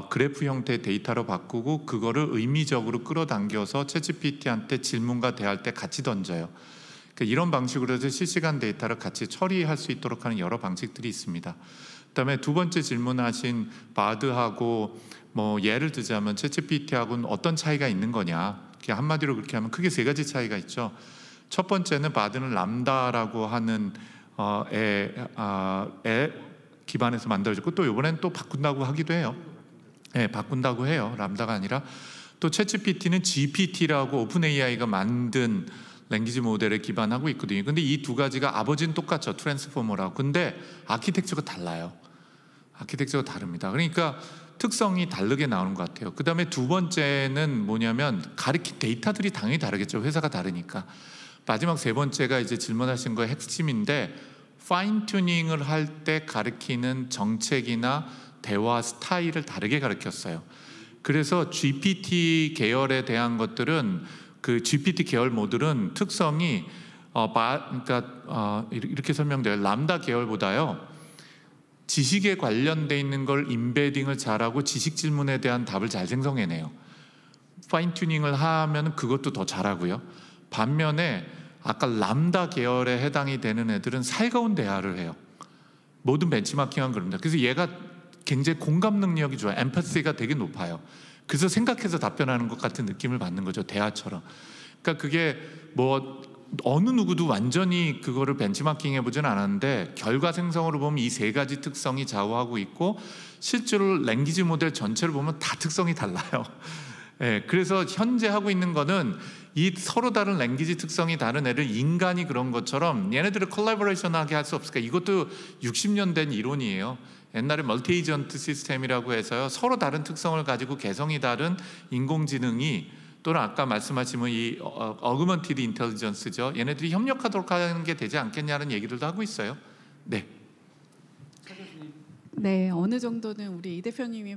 Speaker 2: 그래프 형태의 데이터로 바꾸고 그거를 의미적으로 끌어당겨서 챗GPT한테 질문과 대할 때 같이 던져요. 그러니까 이런 방식으로 해서 실시간 데이터를 같이 처리할 수 있도록 하는 여러 방식들이 있습니다. 그다음에 두 번째 질문하신 바드하고 뭐 예를 들자면 챗GPT하고는 어떤 차이가 있는 거냐. 한마디로 그렇게 하면 크게 세 가지 차이가 있죠. 첫 번째는 바드는 람다라고 하는 애 기반에서 만들어졌고 또 이번엔 또 바꾼다고 하기도 해요. 네, 바꾼다고 해요. 람다가 아니라 또 챗GPT는 GPT라고 오픈 AI가 만든 랭귀지 모델에 기반하고 있거든요. 근데 이 두 가지가 아버지는 똑같죠. 트랜스포머라고. 근데 아키텍처가 달라요. 아키텍처가 다릅니다. 그러니까 특성이 다르게 나오는 것 같아요. 그 다음에 두 번째는 뭐냐면 가리킨 데이터들이 당연히 다르겠죠. 회사가 다르니까. 마지막 세 번째가 이제 질문하신 거의 핵심인데 파인 튜닝을 할 때 가리키는 정책이나 대화 스타일을 다르게 가르쳤어요. 그래서 GPT 계열에 대한 것들은 그 GPT 계열 모듈은 특성이 그러니까 이렇게 설명돼요. 람다 계열보다요. 지식에 관련돼 있는 걸 인베딩을 잘하고 지식 질문에 대한 답을 잘 생성해내요. 파인 튜닝을 하면 그것도 더 잘하고요. 반면에 아까 람다 계열에 해당이 되는 애들은 살가운 대화를 해요. 모든 벤치마킹은 그럽니다. 그래서 얘가 굉장히 공감 능력이 좋아요. 엠파시가 되게 높아요. 그래서 생각해서 답변하는 것 같은 느낌을 받는 거죠. 대화처럼. 그러니까 그게 뭐 어느 누구도 완전히 그거를 벤치마킹 해보진 않았는데 결과 생성으로 보면 이 세 가지 특성이 좌우하고 있고 실제로 랭귀지 모델 전체를 보면 다 특성이 달라요. 네, 그래서 현재 하고 있는 거는 이 서로 다른 랭귀지 특성이 다른 애를 인간이 그런 것처럼 얘네들을 콜라보레이션하게 할 수 없을까? 이것도 60년 된 이론이에요. 옛날에 멀티 에이전트 시스템이라고 해서요. 서로 다른 특성을 가지고 개성이 다른 인공지능이 또는 아까 말씀하신 이 어그먼티드 인텔리전스죠. 얘네들이 협력하도록 하는 게 되지 않겠냐는 얘기들도 하고 있어요. 네.
Speaker 4: 네, 어느 정도는 우리 이 대표님이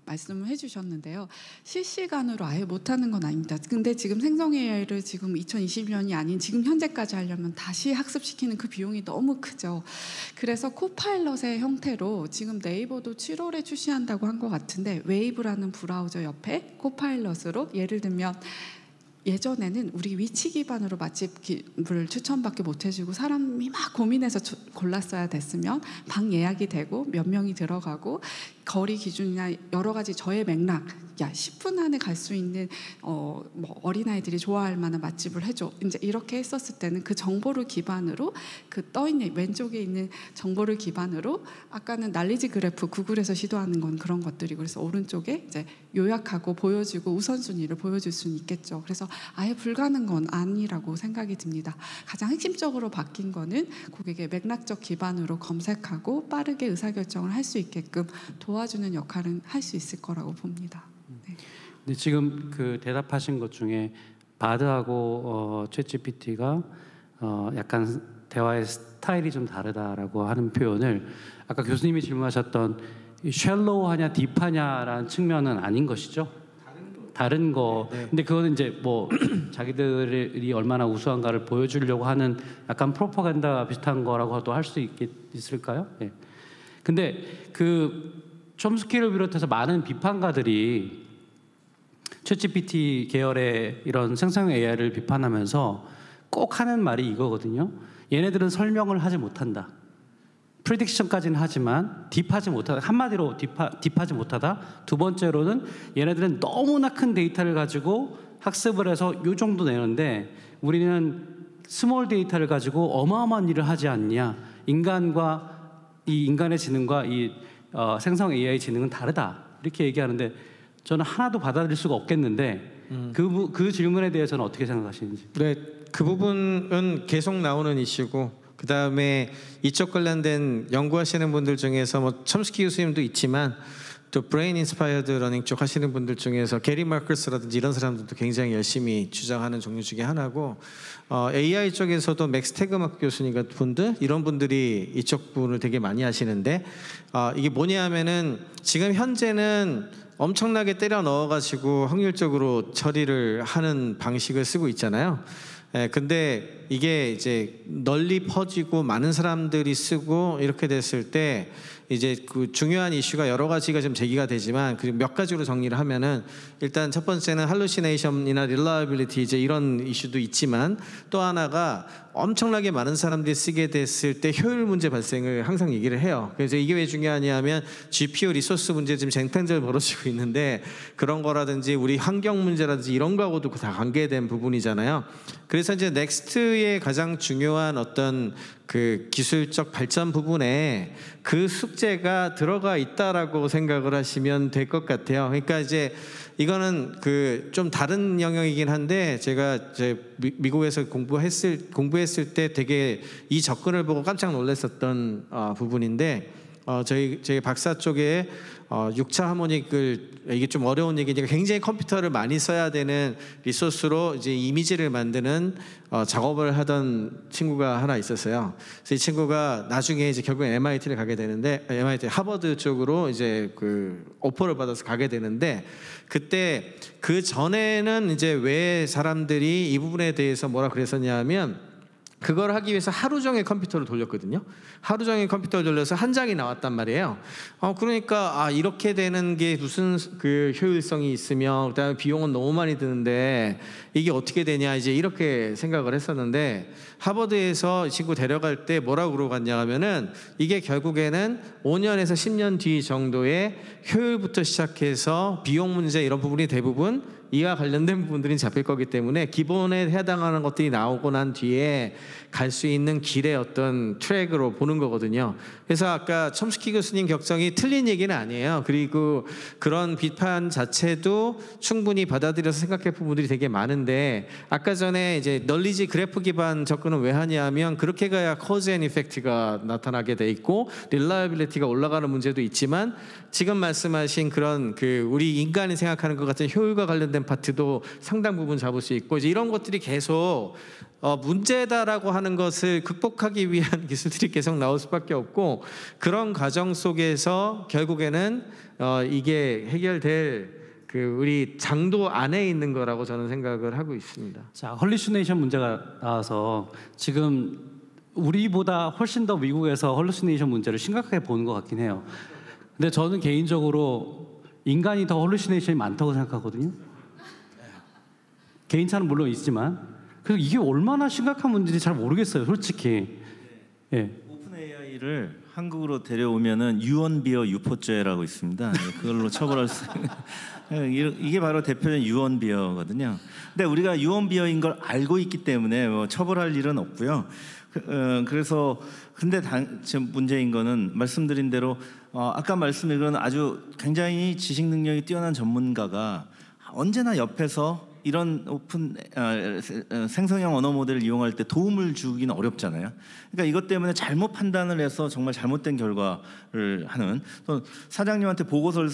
Speaker 4: 말씀을 해주셨는데요. 실시간으로 아예 못하는 건 아닙니다. 근데 지금 생성 AI를 지금 2020년이 아닌 지금 현재까지 하려면 다시 학습시키는 그 비용이 너무 크죠. 그래서 코파일럿의 형태로 지금 네이버도 7월에 출시한다고 한 것 같은데 웨이브라는 브라우저 옆에 코파일럿으로 예를 들면 예전에는 우리 위치 기반으로 맛집을 추천밖에 못 해주고 사람이 막 고민해서 골랐어야 됐으면 방 예약이 되고 몇 명이 들어가고 거리 기준이나 여러 가지 저의 맥락 10분 안에 갈 수 있는 뭐 어린아이들이 좋아할 만한 맛집을 해줘 이제 이렇게 했었을 때는 그 정보를 기반으로 그 떠있는 왼쪽에 있는 정보를 기반으로 아까는 난리지 그래프 구글에서 시도하는 건 그런 것들이고 그래서 오른쪽에 이제 요약하고 보여주고 우선순위를 보여줄 수는 있겠죠. 그래서 아예 불가능한 건 아니라고 생각이 듭니다. 가장 핵심적으로 바뀐 거는 고객의 맥락적 기반으로 검색하고 빠르게 의사결정을 할 수 있게끔 도와주는 역할은 할 수 있을 거라고 봅니다. 네.
Speaker 1: 근데 지금 그 대답하신 것 중에 바드하고 챗GPT가 약간 대화의 스타일이 좀 다르다라고 하는 표현을 아까 교수님이 질문하셨던 쉘로우하냐 딥하냐라는 측면은 아닌 것이죠. 다른 거.
Speaker 3: 네.
Speaker 1: 근데 그거는 이제 뭐 자기들이 얼마나 우수한가를 보여주려고 하는 약간 프로파간다 비슷한 거라고도 할 수 있을까요? 네. 근데 그 촘스키를 비롯해서 많은 비판가들이 챗GPT 계열의 이런 생성 AI를 비판하면서 꼭 하는 말이 이거거든요. 얘네들은 설명을 하지 못한다. 프리딕션까지는 하지만 딥하지 못하다. 한마디로 딥하지 못하다. 두 번째로는 얘네들은 너무나 큰 데이터를 가지고 학습을 해서 이 정도 내는데 우리는 스몰 데이터를 가지고 어마어마한 일을 하지 않냐. 인간의 지능과 이 생성 AI 지능은 다르다. 이렇게 얘기하는데 저는 하나도 받아들일 수가 없겠는데 그 질문에 대해서는 어떻게 생각하시는지?
Speaker 3: 네, 그 부분은 계속 나오는 이슈고 그 다음에 이쪽 관련된 연구하시는 분들 중에서 뭐 첨스키 교수님도 있지만 또 브레인 인스파이어드 러닝 쪽 하시는 분들 중에서 게리 마커스라든지 이런 사람들도 굉장히 열심히 주장하는 종류 중에 하나고 AI 쪽에서도 맥스 태그마크 교수님 같은 분들 이런 분들이 이쪽 부분을 되게 많이 하시는데 이게 뭐냐 하면은 지금 현재는 엄청나게 때려 넣어가지고 확률적으로 처리를 하는 방식을 쓰고 있잖아요. 근데 이게 이제 널리 퍼지고 많은 사람들이 쓰고 이렇게 됐을 때 이제 그 중요한 이슈가 여러 가지가 좀 제기가 되지만 그 몇 가지로 정리를 하면은 일단 첫 번째는 hallucination이나 reliability 이제 이런 이슈도 있지만 또 하나가 엄청나게 많은 사람들이 쓰게 됐을 때 효율 문제 발생을 항상 얘기를 해요. 그래서 이게 왜 중요하냐면 GPU 리소스 문제 지금 쟁탈전 벌어지고 있는데 그런 거라든지 우리 환경 문제라든지 이런 거하고도 다 관계된 부분이잖아요. 그래서 이제 넥스트의 가장 중요한 어떤 그 기술적 발전 부분에 그 숙제가 들어가 있다라고 생각을 하시면 될 것 같아요. 그러니까 이제 이거는 그 좀 다른 영역이긴 한데 제가 이제 미국에서 공부했을 때 되게 이 접근을 보고 깜짝 놀랐었던 부분인데 저희 박사 쪽에 6차 하모닉을 이게 좀 어려운 얘기니까 굉장히 컴퓨터를 많이 써야 되는 리소스로 이제 이미지를 만드는 작업을 하던 친구가 하나 있었어요. 그래서 이 친구가 나중에 이제 결국 MIT를 가게 되는데 MIT 하버드 쪽으로 이제 그 오퍼를 받아서 가게 되는데 그때 그 전에는 이제 왜 사람들이 이 부분에 대해서 뭐라 그랬었냐면 그걸 하기 위해서 하루 종일 컴퓨터를 돌렸거든요. 하루 종일 컴퓨터를 돌려서 한 장이 나왔단 말이에요. 그러니까 이렇게 되는 게 무슨 그 효율성이 있으며 그다음에 비용은 너무 많이 드는데 이게 어떻게 되냐 이제 이렇게 생각을 했었는데 하버드에서 이 친구 데려갈 때 뭐라고 그러고 갔냐 하면은 이게 결국에는 5년에서 10년 뒤 정도의 효율부터 시작해서 비용 문제 이런 부분이 대부분 이와 관련된 부분들이 잡힐 거기 때문에 기본에 해당하는 것들이 나오고 난 뒤에 갈 수 있는 길의 어떤 트랙으로 보는 거거든요. 그래서 아까 첨스키 교수님 격정이 틀린 얘기는 아니에요. 그리고 그런 비판 자체도 충분히 받아들여서 생각할 부분들이 되게 많은데 아까 전에 이제 널리지 그래프 기반 접근은 왜 하냐면 그렇게 가야 커즈 앤 이펙트가 나타나게 돼 있고 릴라이빌리티가 올라가는 문제도 있지만 지금 말씀하신 그런 그 우리 인간이 생각하는 것 같은 효율과 관련된 파트도 상당 부분 잡을 수 있고 이제 이런 것들이 계속 문제다라고 하는 것을 극복하기 위한 기술들이 계속 나올 수밖에 없고 그런 과정 속에서 결국에는 이게 해결될 그 우리 장도 안에 있는 거라고 저는 생각을 하고 있습니다.
Speaker 1: 자, 헐루시네이션 문제가 나와서 지금 우리보다 훨씬 더 미국에서 헐루시네이션 문제를 심각하게 보는 것 같긴 해요. 근데 저는 개인적으로 인간이 더 헐루시네이션이 많다고 생각하거든요. 개인차는 물론 있지만 그래서 이게 얼마나 심각한 문제인지 잘 모르겠어요, 솔직히. 예.
Speaker 5: 오픈 AI를 한국으로 데려오면은 유언비어 유포죄라고 있습니다. 그걸로 처벌할 수 이게 바로 대표적인 유언비어거든요. 근데 우리가 유언비어인 걸 알고 있기 때문에 뭐 처벌할 일은 없고요. 그래서 근데 지금 문제인 거는 말씀드린 대로 아까 말씀드린 건 아주 굉장히 지식 능력이 뛰어난 전문가가 언제나 옆에서 이런 오픈 생성형 언어 모델을 이용할 때 도움을 주기는 어렵잖아요. 그러니까 이것 때문에 잘못 판단을 해서 정말 잘못된 결과를 하는 또 사장님한테 보고서를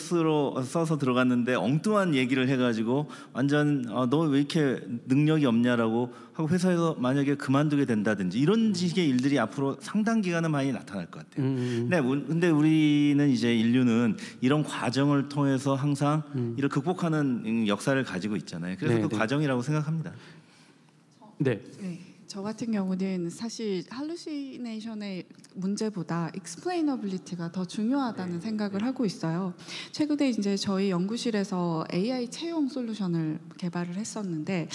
Speaker 5: 써서 들어갔는데 엉뚱한 얘기를 해가지고 완전 너 왜 이렇게 능력이 없냐라고 하고 회사에서 만약에 그만두게 된다든지 이런 식의 일들이 앞으로 상당 기간은 많이 나타날 것 같아요. 근데 우리는 이제 인류는 이런 과정을 통해서 항상 이를 극복하는 역사를 가지고 있잖아요. 그래서 그 과정이라고 생각합니다.
Speaker 1: 네.
Speaker 4: 저 같은 경우는 사실 할루시네이션의 문제보다 익스플레이너빌리티가 더 중요하다는 생각을 하고 있어요. 최근에 이제 저희 연구실에서 AI 채용 솔루션을 개발을 했었는데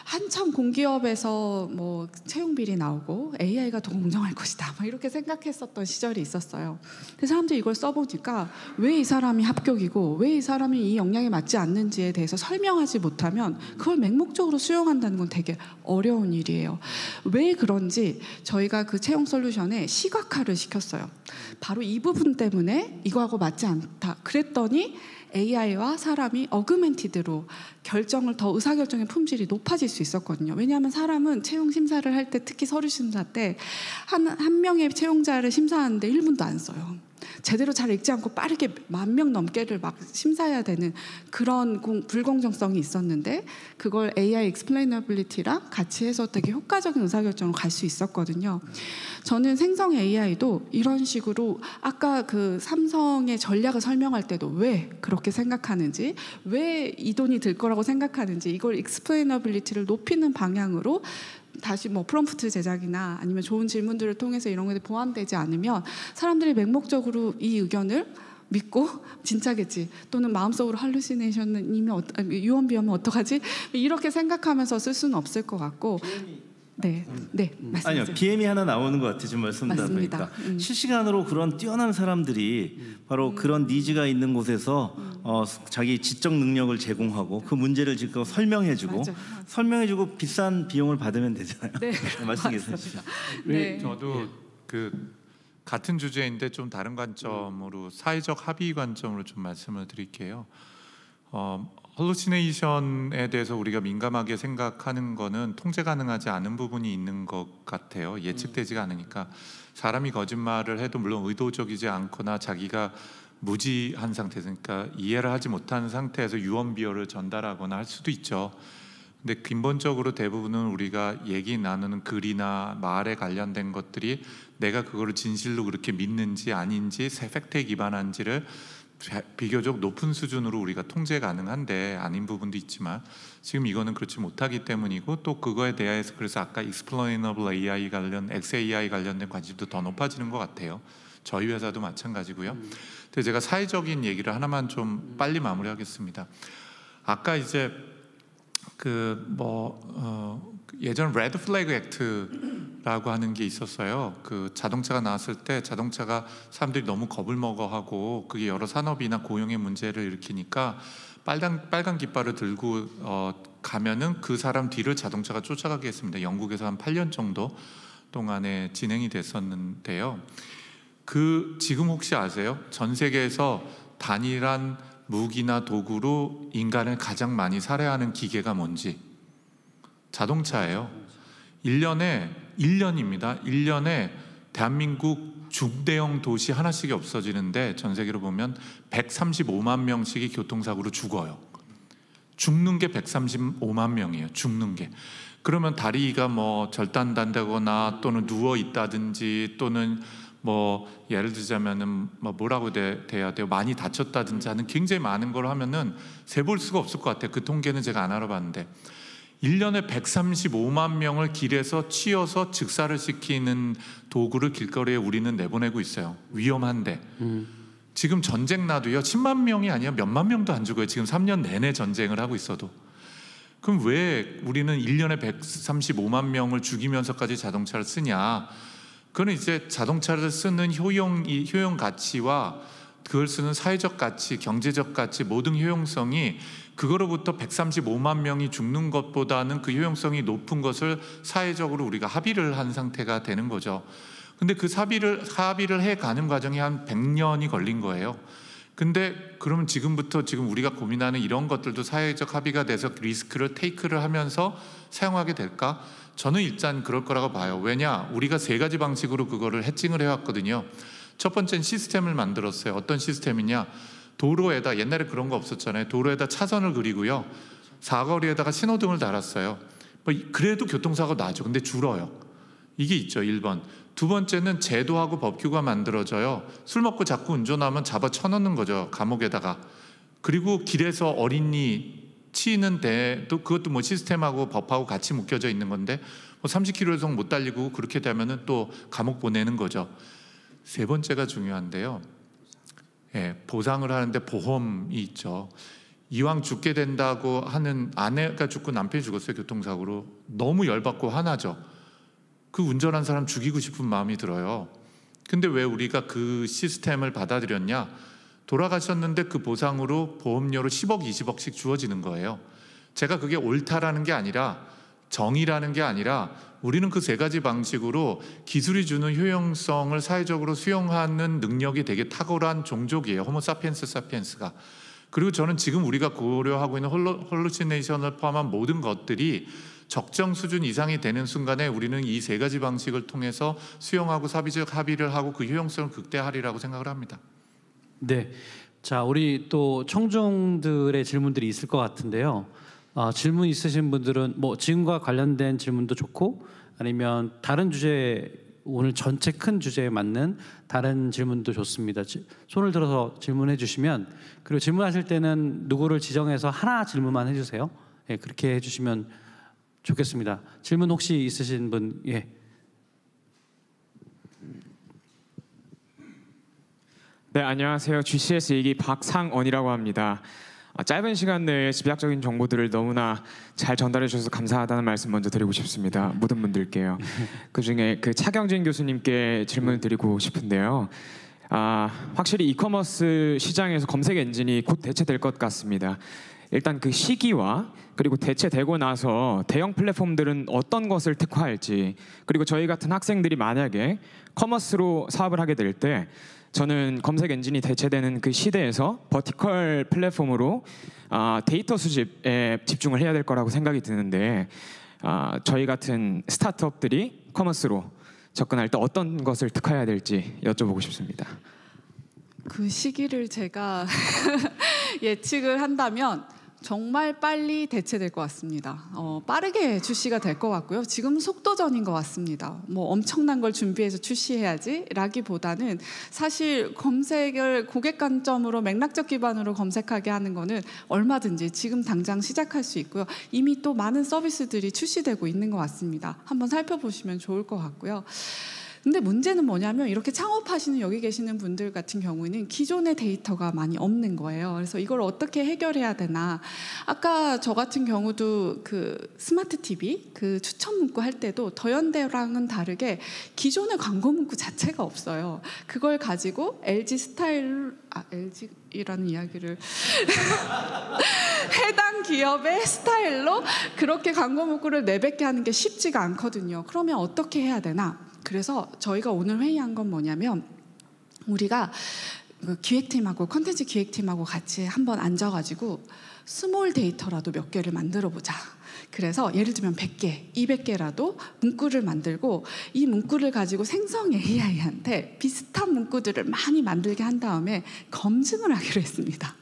Speaker 4: 한참 공기업에서 뭐 채용 비리 나오고 AI가 더 공정할 것이다 막 이렇게 생각했었던 시절이 있었어요. 근데 사람들이 이걸 써보니까 왜 이 사람이 합격이고 왜 이 사람이 이 역량에 맞지 않는지에 대해서 설명하지 못하면 그걸 맹목적으로 수용한다는 건 되게 어려운 일이에요. 왜 그런지 저희가 그 채용 솔루션에 시각화를 시켰어요. 바로 이 부분 때문에 이거하고 맞지 않다 그랬더니 AI와 사람이 어그멘티드로 결정을 더 의사결정의 품질이 높아질 수 있었거든요. 왜냐하면 사람은 채용 심사를 할 때 특히 서류 심사 때 한 명의 채용자를 심사하는데 1분도 안 써요. 제대로 잘 읽지 않고 빠르게 10,000명 넘게를 막 심사해야 되는 그런 불공정성이 있었는데 그걸 AI explainability랑 같이 해서 되게 효과적인 의사결정으로 갈 수 있었거든요. 저는 생성 AI도 이런 식으로 아까 그 삼성의 전략을 설명할 때도 왜 그렇게 생각하는지 왜 이 돈이 들 거라고 뭐라고 생각하는지 이걸 익스플레이너빌리티를 높이는 방향으로 다시 뭐 프롬프트 제작이나 아니면 좋은 질문들을 통해서 이런 것들이 보완되지 않으면 사람들이 맹목적으로 이 의견을 믿고 진짜겠지 또는 마음속으로 할루시네이션이면 유언비어면 어떡하지 이렇게 생각하면서 쓸 수는 없을 것 같고 네 말씀하세요.
Speaker 5: 아니요, BM이 하나 나오는 것 같아요. 지금 말씀 들어보니까 실시간으로 그런 뛰어난 사람들이 바로 그런 니즈가 있는 곳에서 자기 지적 능력을 제공하고 그 문제를 지금 설명해주고 설명해주고 비싼 비용을 받으면 되잖아요.
Speaker 4: 네,
Speaker 5: 말씀 계세요.
Speaker 4: 네.
Speaker 2: 저도 그 같은 주제인데 좀 다른 관점으로 사회적 합의 관점으로 좀 말씀을 드릴게요. 할루시네이션에 대해서 우리가 민감하게 생각하는 거는 통제 가능하지 않은 부분이 있는 것 같아요. 예측되지가 않으니까 사람이 거짓말을 해도 물론 의도적이지 않거나 자기가 무지한 상태에서 그러니까 이해를 하지 못하는 상태에서 유언비어를 전달하거나 할 수도 있죠. 근데 근본적으로 대부분은 우리가 얘기 나누는 글이나 말에 관련된 것들이 내가 그거를 진실로 그렇게 믿는지 아닌지 팩트에 기반한지를 비교적 높은 수준으로 우리가 통제 가능한데 아닌 부분도 있지만 지금 이거는 그렇지 못하기 때문이고 또 그거에 대해서 그래서 아까 explainable AI 관련 XAI 관련된 관심도 더 높아지는 것 같아요. 저희 회사도 마찬가지고요. 근데 제가 사회적인 얘기를 하나만 좀 빨리 마무리하겠습니다. 아까 이제 예전 레드 플래그 액트라고 하는 게 있었어요. 그 자동차가 나왔을 때 자동차가 사람들이 너무 겁을 먹어하고 그게 여러 산업이나 고용의 문제를 일으키니까 빨간 깃발을 들고 가면은 그 사람 뒤를 자동차가 쫓아가게 했습니다. 영국에서 한 8년 정도 동안에 진행이 됐었는데요. 지금 혹시 아세요? 전 세계에서 단일한 무기나 도구로 인간을 가장 많이 살해하는 기계가 뭔지? 자동차예요. 1년에 대한민국 중대형 도시 하나씩이 없어지는데 전 세계로 보면 135만 명씩이 교통사고로 죽어요. 죽는 게 135만 명이에요. 죽는 게. 그러면 다리가 뭐 절단된다거나 또는 누워 있다든지 또는 뭐 예를 들자면은 뭐라고 돼야 돼요. 많이 다쳤다든지 하는 굉장히 많은 걸 하면은 세볼 수가 없을 것 같아요. 그 통계는 제가 안 알아봤는데 1년에 135만 명을 길에서 치여서 즉사를 시키는 도구를 길거리에 우리는 내보내고 있어요. 위험한데 지금 전쟁 나도요 10만 명이 아니라 몇만 명도 안 죽어요. 지금 3년 내내 전쟁을 하고 있어도. 그럼 왜 우리는 1년에 135만 명을 죽이면서까지 자동차를 쓰냐? 그건 이제 자동차를 쓰는 효용 가치와 그걸 쓰는 사회적 가치, 경제적 가치, 모든 효용성이 그거로부터 135만 명이 죽는 것보다는 그 효용성이 높은 것을 사회적으로 우리가 합의를 한 상태가 되는 거죠. 근데 그 합의를 해 가는 과정이 한 100년이 걸린 거예요. 근데 그러면 지금부터 지금 우리가 고민하는 이런 것들도 사회적 합의가 돼서 리스크를 테이크를 하면서 사용하게 될까? 저는 일단 그럴 거라고 봐요. 왜냐? 우리가 3가지 방식으로 그거를 해칭을 해왔거든요. 첫 번째는 시스템을 만들었어요. 어떤 시스템이냐? 도로에다 옛날에 그런 거 없었잖아요. 도로에다 차선을 그리고요. 사거리에다가 신호등을 달았어요. 그래도 교통사고 나죠. 근데 줄어요. 이게 있죠. 1번. 두 번째는 제도하고 법규가 만들어져요. 술 먹고 자꾸 운전하면 잡아 쳐넣는 거죠. 감옥에다가. 그리고 길에서 어린이 치이는 또 그것도 뭐 시스템하고 법하고 같이 묶여져 있는 건데 30km 이상 못 달리고 그렇게 되면은 또 감옥 보내는 거죠. 세 번째가 중요한데요. 보상을 하는데 보험이 있죠. 이왕 죽게 된다고 하는 아내가 죽고 남편이 죽었어요. 교통사고로. 너무 열받고 화나죠. 그 운전한 사람 죽이고 싶은 마음이 들어요. 근데 왜 우리가 그 시스템을 받아들였냐? 돌아가셨는데 그 보상으로 보험료로 10억, 20억씩 주어지는 거예요. 제가 그게 옳다라는 게 아니라 정의라는 게 아니라 우리는 그 3가지 방식으로 기술이 주는 효용성을 사회적으로 수용하는 능력이 되게 탁월한 종족이에요. 호모사피엔스 사피엔스가. 그리고 저는 지금 우리가 고려하고 있는 홀루시네이션을 포함한 모든 것들이 적정 수준 이상이 되는 순간에 우리는 이 3가지 방식을 통해서 수용하고 사회적 합의를 하고 그 효용성을 극대화하리라고 생각을 합니다.
Speaker 1: 네, 자 우리 또 청중들의 질문들이 있을 것 같은데요. 질문 있으신 분들은 뭐 지금과 관련된 질문도 좋고 아니면 다른 주제 오늘 전체 큰 주제에 맞는 다른 질문도 좋습니다. 손을 들어서 질문해 주시면, 그리고 질문하실 때는 누구를 지정해서 하나 질문만 해주세요. 예, 그렇게 해주시면 좋겠습니다. 질문 혹시 있으신 분? 예.
Speaker 7: 네, 안녕하세요. GCS 2기 박상언이라고 합니다. 짧은 시간 내에 집약적인 정보들을 너무나 잘 전달해 주셔서 감사하다는 말씀 먼저 드리고 싶습니다. 모든 분들께요. 그중에 그 차경진 교수님께 질문을 드리고 싶은데요. 확실히 이커머스 시장에서 검색 엔진이 곧 대체될 것 같습니다. 일단 그 시기와 그리고 대체되고 나서 대형 플랫폼들은 어떤 것을 특화할지, 그리고 저희 같은 학생들이 만약에 커머스로 사업을 하게 될 때 저는 검색 엔진이 대체되는 그 시대에서 버티컬 플랫폼으로 데이터 수집에 집중을 해야 될 거라고 생각이 드는데, 저희 같은 스타트업들이 커머스로 접근할 때 어떤 것을 특화해야 될지 여쭤보고 싶습니다.
Speaker 4: 그 시기를 제가 예측을 한다면 정말 빨리 대체될 것 같습니다. 빠르게 출시가 될 것 같고요. 지금 속도전인 것 같습니다. 뭐 엄청난 걸 준비해서 출시해야지라기보다는 사실 검색을 고객 관점으로 맥락적 기반으로 검색하게 하는 거는 얼마든지 지금 당장 시작할 수 있고요. 이미 또 많은 서비스들이 출시되고 있는 것 같습니다. 한번 살펴보시면 좋을 것 같고요. 근데 문제는 뭐냐면 이렇게 창업하시는 여기 계시는 분들 같은 경우에는 기존의 데이터가 많이 없는 거예요. 그래서 이걸 어떻게 해결해야 되나. 아까 저 같은 경우도 그 스마트 TV 그 추천 문구 할 때도 더현대랑은 다르게 기존의 광고 문구 자체가 없어요. 그걸 가지고 LG라는 이야기를 해당 기업의 스타일로 그렇게 광고 문구를 내뱉게 하는 게 쉽지가 않거든요. 그러면 어떻게 해야 되나? 그래서 저희가 오늘 회의한 건 뭐냐면, 우리가 기획팀하고 컨텐츠 기획팀하고 같이 한번 앉아가지고 스몰 데이터라도 몇 개를 만들어 보자. 그래서 예를 들면 100개, 200개라도 문구를 만들고 이 문구를 가지고 생성 AI한테 비슷한 문구들을 많이 만들게 한 다음에 검증을 하기로 했습니다.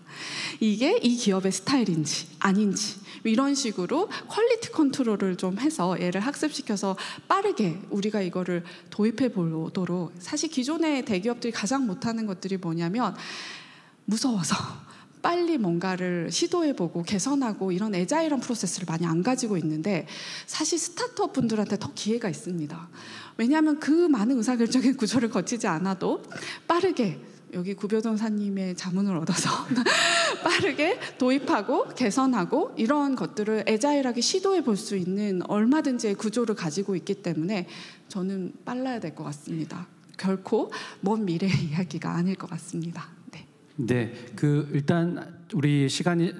Speaker 4: 이게 이 기업의 스타일인지 아닌지 이런 식으로 퀄리티 컨트롤을 좀 해서 얘를 학습시켜서 빠르게 우리가 이거를 도입해 보도록. 사실 기존의 대기업들이 가장 못하는 것들이 뭐냐면 무서워서 빨리 뭔가를 시도해보고 개선하고 이런 애자일한 프로세스를 많이 안 가지고 있는데, 사실 스타트업 분들한테 더 기회가 있습니다. 왜냐하면 그 많은 의사결정의 구조를 거치지 않아도 빠르게 여기 구 변호사님의 자문을 얻어서 빠르게 도입하고 개선하고 이런 것들을 애자일하게 시도해 볼 수 있는 얼마든지의 구조를 가지고 있기 때문에 저는 빨라야 될 것 같습니다. 결코 먼 미래의 이야기가 아닐 것 같습니다. 네.
Speaker 1: 네, 그 일단 우리 시간이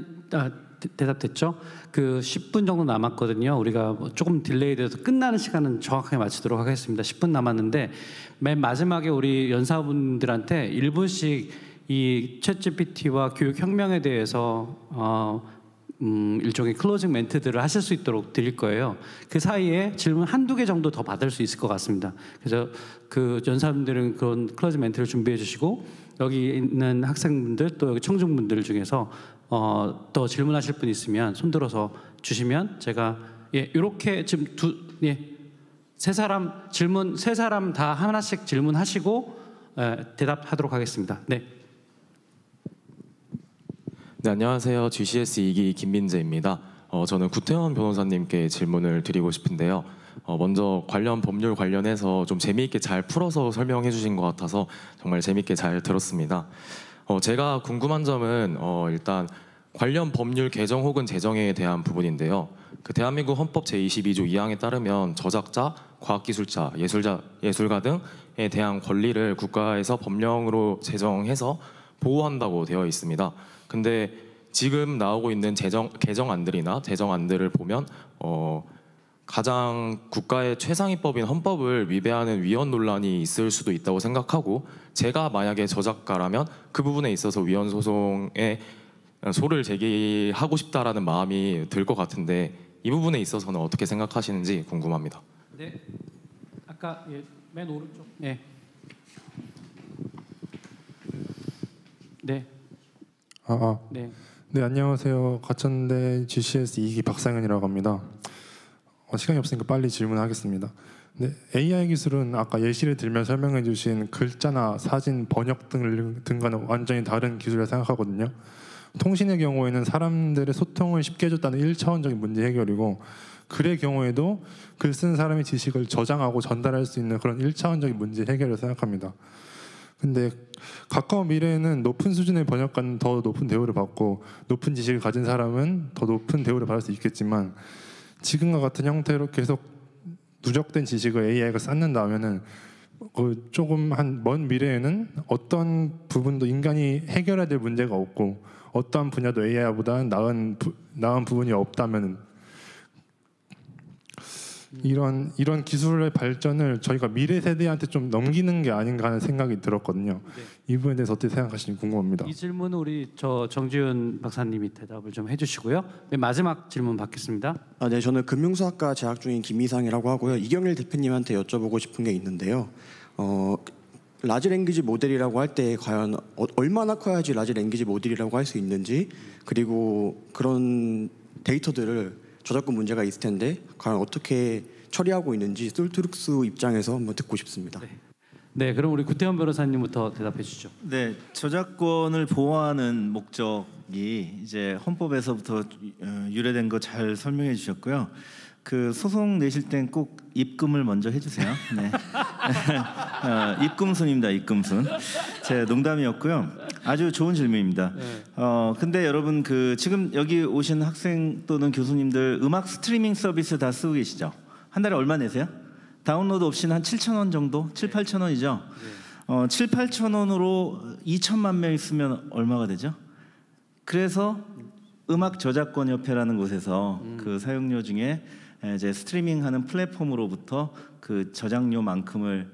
Speaker 1: 대답됐죠? 그 10분 정도 남았거든요. 우리가 조금 딜레이돼서 끝나는 시간은 정확하게 맞추도록 하겠습니다. 10분 남았는데 맨 마지막에 우리 연사분들한테 1분씩 이 챗GPT와 교육혁명에 대해서 일종의 클로징 멘트들을 하실 수 있도록 드릴 거예요. 그 사이에 질문 한두 개 정도 더 받을 수 있을 것 같습니다. 그래서 그 연사분들은 그런 클로징 멘트를 준비해 주시고, 여기 있는 학생분들 또 여기 청중분들 중에서 또 질문하실 분 있으면 손 들어서 주시면 제가 이렇게 지금 세 사람 다 하나씩 질문하시고 대답하도록 하겠습니다. 네.
Speaker 8: 네, 안녕하세요. GCS 2기 김민재입니다. 저는 구태원 변호사님께 질문을 드리고 싶은데요. 먼저 관련 법률 관련해서 좀 재미있게 잘 풀어서 설명해 주신 것 같아서 정말 재미있게 잘 들었습니다. 제가 궁금한 점은 일단 관련 법률 개정 혹은 제정에 대한 부분인데요. 그 대한민국 헌법 제22조 2항에 따르면 저작자, 과학기술자, 예술가 등에 대한 권리를 국가에서 법령으로 제정해서 보호한다고 되어 있습니다. 근데 지금 나오고 있는 개정안들이나 제정안들을 보면 가장 국가의 최상위법인 헌법을 위배하는 위헌 논란이 있을 수도 있다고 생각하고, 제가 만약에 저작가라면 그 부분에 있어서 위헌 소송에 소를 제기하고 싶다라는 마음이 들 것 같은데, 이 부분에 있어서는 어떻게 생각하시는지 궁금합니다.
Speaker 1: 네, 아까 맨 오른쪽. 네. 네.
Speaker 9: 네. 네, 안녕하세요. 가천대 GCS 2기 박상현이라고 합니다. 시간이 없으니까 빨리 질문하겠습니다. 네, AI 기술은 아까 예시를 들면 설명해 주신 글자나 사진, 번역 등과는 완전히 다른 기술이라 생각하거든요. 통신의 경우에는 사람들의 소통을 쉽게 해줬다는 1차원적인 문제 해결이고, 글의 경우에도 글 쓴 사람의 지식을 저장하고 전달할 수 있는 그런 1차원적인 문제 해결을 생각합니다. 근데 가까운 미래에는 높은 수준의 번역가는 더 높은 대우를 받고 높은 지식을 가진 사람은 더 높은 대우를 받을 수 있겠지만, 지금과 같은 형태로 계속 누적된 지식을 AI가 쌓는다면은 조금 한 먼 미래에는 어떤 부분도 인간이 해결해야 될 문제가 없고 어떠한 분야도 AI보다 나은 부분이 없다면은 이런 기술의 발전을 저희가 미래 세대한테 좀 넘기는 게 아닌가 하는 생각이 들었거든요.
Speaker 1: 네.
Speaker 9: 이 부분에 대해서 어떻게 생각하시는지 궁금합니다.
Speaker 1: 이 질문은 우리 정지훈 박사님이 대답을 좀 해주시고요. 네, 마지막 질문 받겠습니다.
Speaker 10: 네, 저는 금융수학과 재학 중인 김희상이라고 하고요. 이경일 대표님한테 여쭤보고 싶은 게 있는데요. 라지 랭귀지 모델이라고 할 때 과연 얼마나 커야지 라지 랭귀지 모델이라고 할 수 있는지, 그리고 그런 데이터들을 저작권 문제가 있을 텐데 과연 어떻게 처리하고 있는지 솔트룩스 입장에서 한번 듣고 싶습니다.
Speaker 1: 네, 그럼 우리 구태현 변호사님부터 대답해 주시죠.
Speaker 5: 네, 저작권을 보호하는 목적이 이제 헌법에서부터 유래된 거 잘 설명해 주셨고요. 그 소송 내실 땐 꼭 입금을 먼저 해주세요. 네. 입금순입니다. 입금순. 제 농담이었고요. 아주 좋은 질문입니다. 근데 여러분 지금 여기 오신 학생 또는 교수님들 음악 스트리밍 서비스 다 쓰고 계시죠? 한 달에 얼마 내세요? 다운로드 없이는 한 7,000원 정도? 7, 8,000원이죠? 7, 8,000원으로 2천만 명 있으면 얼마가 되죠? 그래서 음악 저작권 협회라는 곳에서 그 사용료 중에 이제 스트리밍하는 플랫폼으로부터 그 저작료만큼을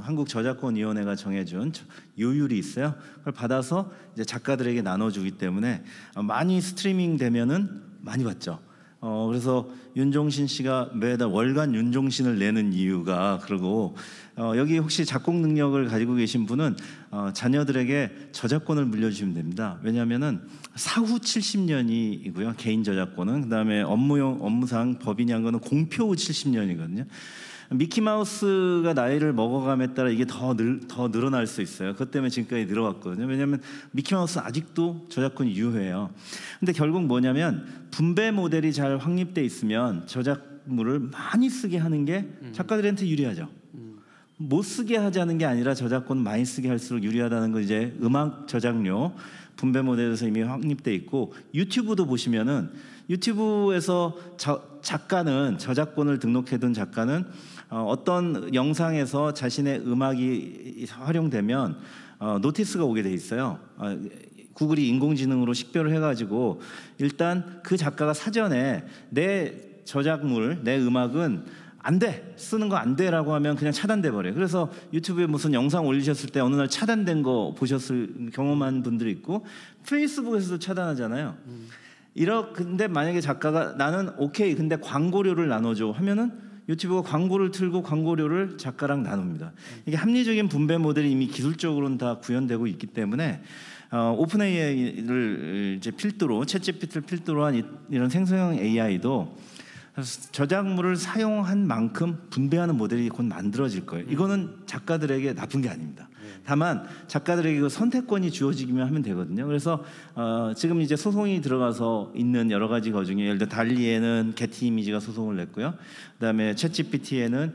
Speaker 5: 한국저작권위원회가 정해준 요율이 있어요. 그걸 받아서 이제 작가들에게 나눠주기 때문에 많이 스트리밍 되면은 많이 받죠. 그래서 윤종신 씨가 매달 월간 윤종신을 내는 이유가, 그리고 여기 혹시 작곡 능력을 가지고 계신 분은 자녀들에게 저작권을 물려주시면 됩니다. 왜냐하면은 사후 70년이고요. 개인 저작권은. 그다음에 업무상 법인이 한 거는 공표 후 70년이거든요. 미키마우스가 나이를 먹어감에 따라 이게 더 늘어날 수 있어요. 그것 때문에 지금까지 늘어왔거든요. 왜냐하면 미키마우스는 아직도 저작권이 유효해요. 근데 결국 뭐냐면 분배 모델이 잘 확립돼 있으면 저작물을 많이 쓰게 하는 게 작가들한테 유리하죠. 못 쓰게 하자는 게 아니라 저작권 많이 쓰게 할수록 유리하다는 건 이제 음악 저작료 분배 모델에서 이미 확립돼 있고, 유튜브도 보시면은 유튜브에서 작가는 저작권을 등록해둔 작가는 어떤 영상에서 자신의 음악이 활용되면 노티스가 오게 돼 있어요. 구글이 인공지능으로 식별을 해가지고 일단 그 작가가 사전에 내 저작물, 내 음악은 안 돼, 쓰는 거 안 돼라고 하면 그냥 차단돼 버려요. 그래서 유튜브에 무슨 영상 올리셨을 때 어느 날 차단된 거 보셨을 경험한 분들이 있고, 페이스북에서도 차단하잖아요. 근데 만약에 작가가 나는 오케이, 근데 광고료를 나눠줘 하면은 유튜브가 광고를 틀고 광고료를 작가랑 나눕니다. 이게 합리적인 분배 모델이 이미 기술적으로는 다 구현되고 있기 때문에 오픈AI를 이제 필두로, 챗GPT를 필두로 한 이런 생성형 AI도 저작물을 사용한 만큼 분배하는 모델이 곧 만들어질 거예요. 이거는 작가들에게 나쁜 게 아닙니다. 다만 작가들에게 그 선택권이 주어지기만 하면 되거든요. 그래서 지금 이제 소송이 들어가서 있는 여러 가지 거 중에, 예를 들어 달리에는 게티 이미지가 소송을 냈고요. 그다음에 챗GPT에는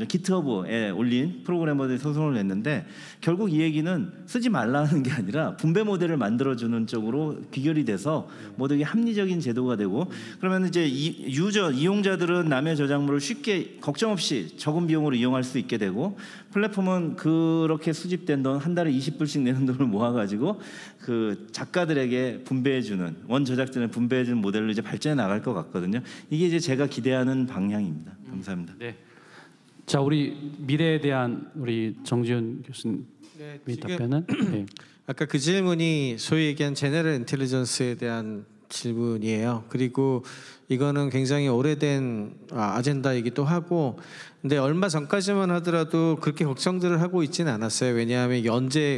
Speaker 5: 기트허브에 올린 프로그래머들이 소송을 냈는데, 결국 이 얘기는 쓰지 말라는 게 아니라 분배 모델을 만들어주는 쪽으로 귀결이 돼서 모두에게 합리적인 제도가 되고, 그러면 이제 이용자들은 남의 저작물을 쉽게 걱정 없이 적은 비용으로 이용할 수 있게 되고, 플랫폼은 그렇게 수집된 돈 한 달에 20불씩 내는 돈을 모아가지고 그 작가들에게 분배해주는, 원 저작자는 분배해주는 모델로 이제 발전해 나갈 것 같거든요. 이게 이제 제가 기대하는 방향입니다. 감사합니다.
Speaker 1: 네. 자, 우리 미래에 대한 우리 정지훈 교수님 답변은? 네.
Speaker 3: 아까 그 질문이 소위 얘기한 제너럴 인텔리전스에 대한 질문이에요. 그리고 이거는 굉장히 오래된 아젠다이기도 하고, 근데 얼마 전까지만 하더라도 그렇게 걱정들을 하고 있지는 않았어요. 왜냐하면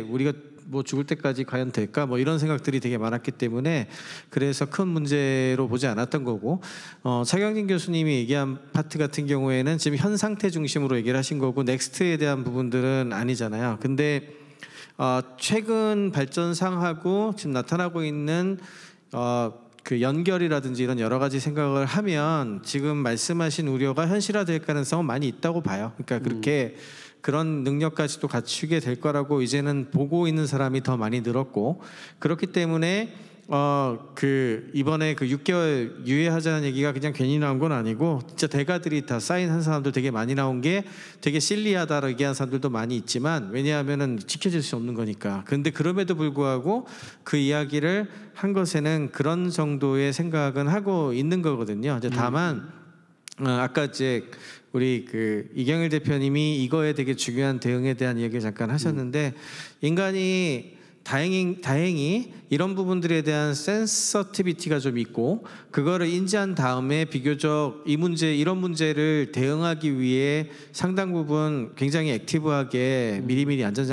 Speaker 3: 우리가 뭐 죽을 때까지 과연 될까 뭐 이런 생각들이 되게 많았기 때문에 그래서 큰 문제로 보지 않았던 거고 차경진 교수님이 얘기한 파트 같은 경우에는 지금 현 상태 중심으로 얘기를 하신 거고 넥스트에 대한 부분들은 아니잖아요. 근데 최근 발전상하고 지금 나타나고 있는 그 연결이라든지 이런 여러 가지 생각을 하면 지금 말씀하신 우려가 현실화될 가능성은 많이 있다고 봐요. 그러니까 그렇게 그런 능력까지도 갖추게 될 거라고 이제는 보고 있는 사람이 더 많이 늘었고 그렇기 때문에 그 이번에 그 6개월 유예하자는 얘기가 그냥 괜히 나온 건 아니고 진짜 대가들이 다 사인한 사람들 되게 많이 나온 게 되게 실리하다라고 얘기한 사람들도 많이 있지만 왜냐하면은 지켜질 수 없는 거니까. 근데 그럼에도 불구하고 그 이야기를 한 것에는 그런 정도의 생각은 하고 있는 거거든요. 이제 다만 아까 이제 우리 그 이경일 대표님이 이거에 되게 중요한 대응에 대한 이야기를 잠깐 하셨는데 인간이 다행히 이런 부분들에 대한 센서티비티가 좀 있고 그거를 인지한 다음에 비교적 이런 문제를 대응하기 위해 상당 부분 굉장히 액티브하게 미리미리 안전장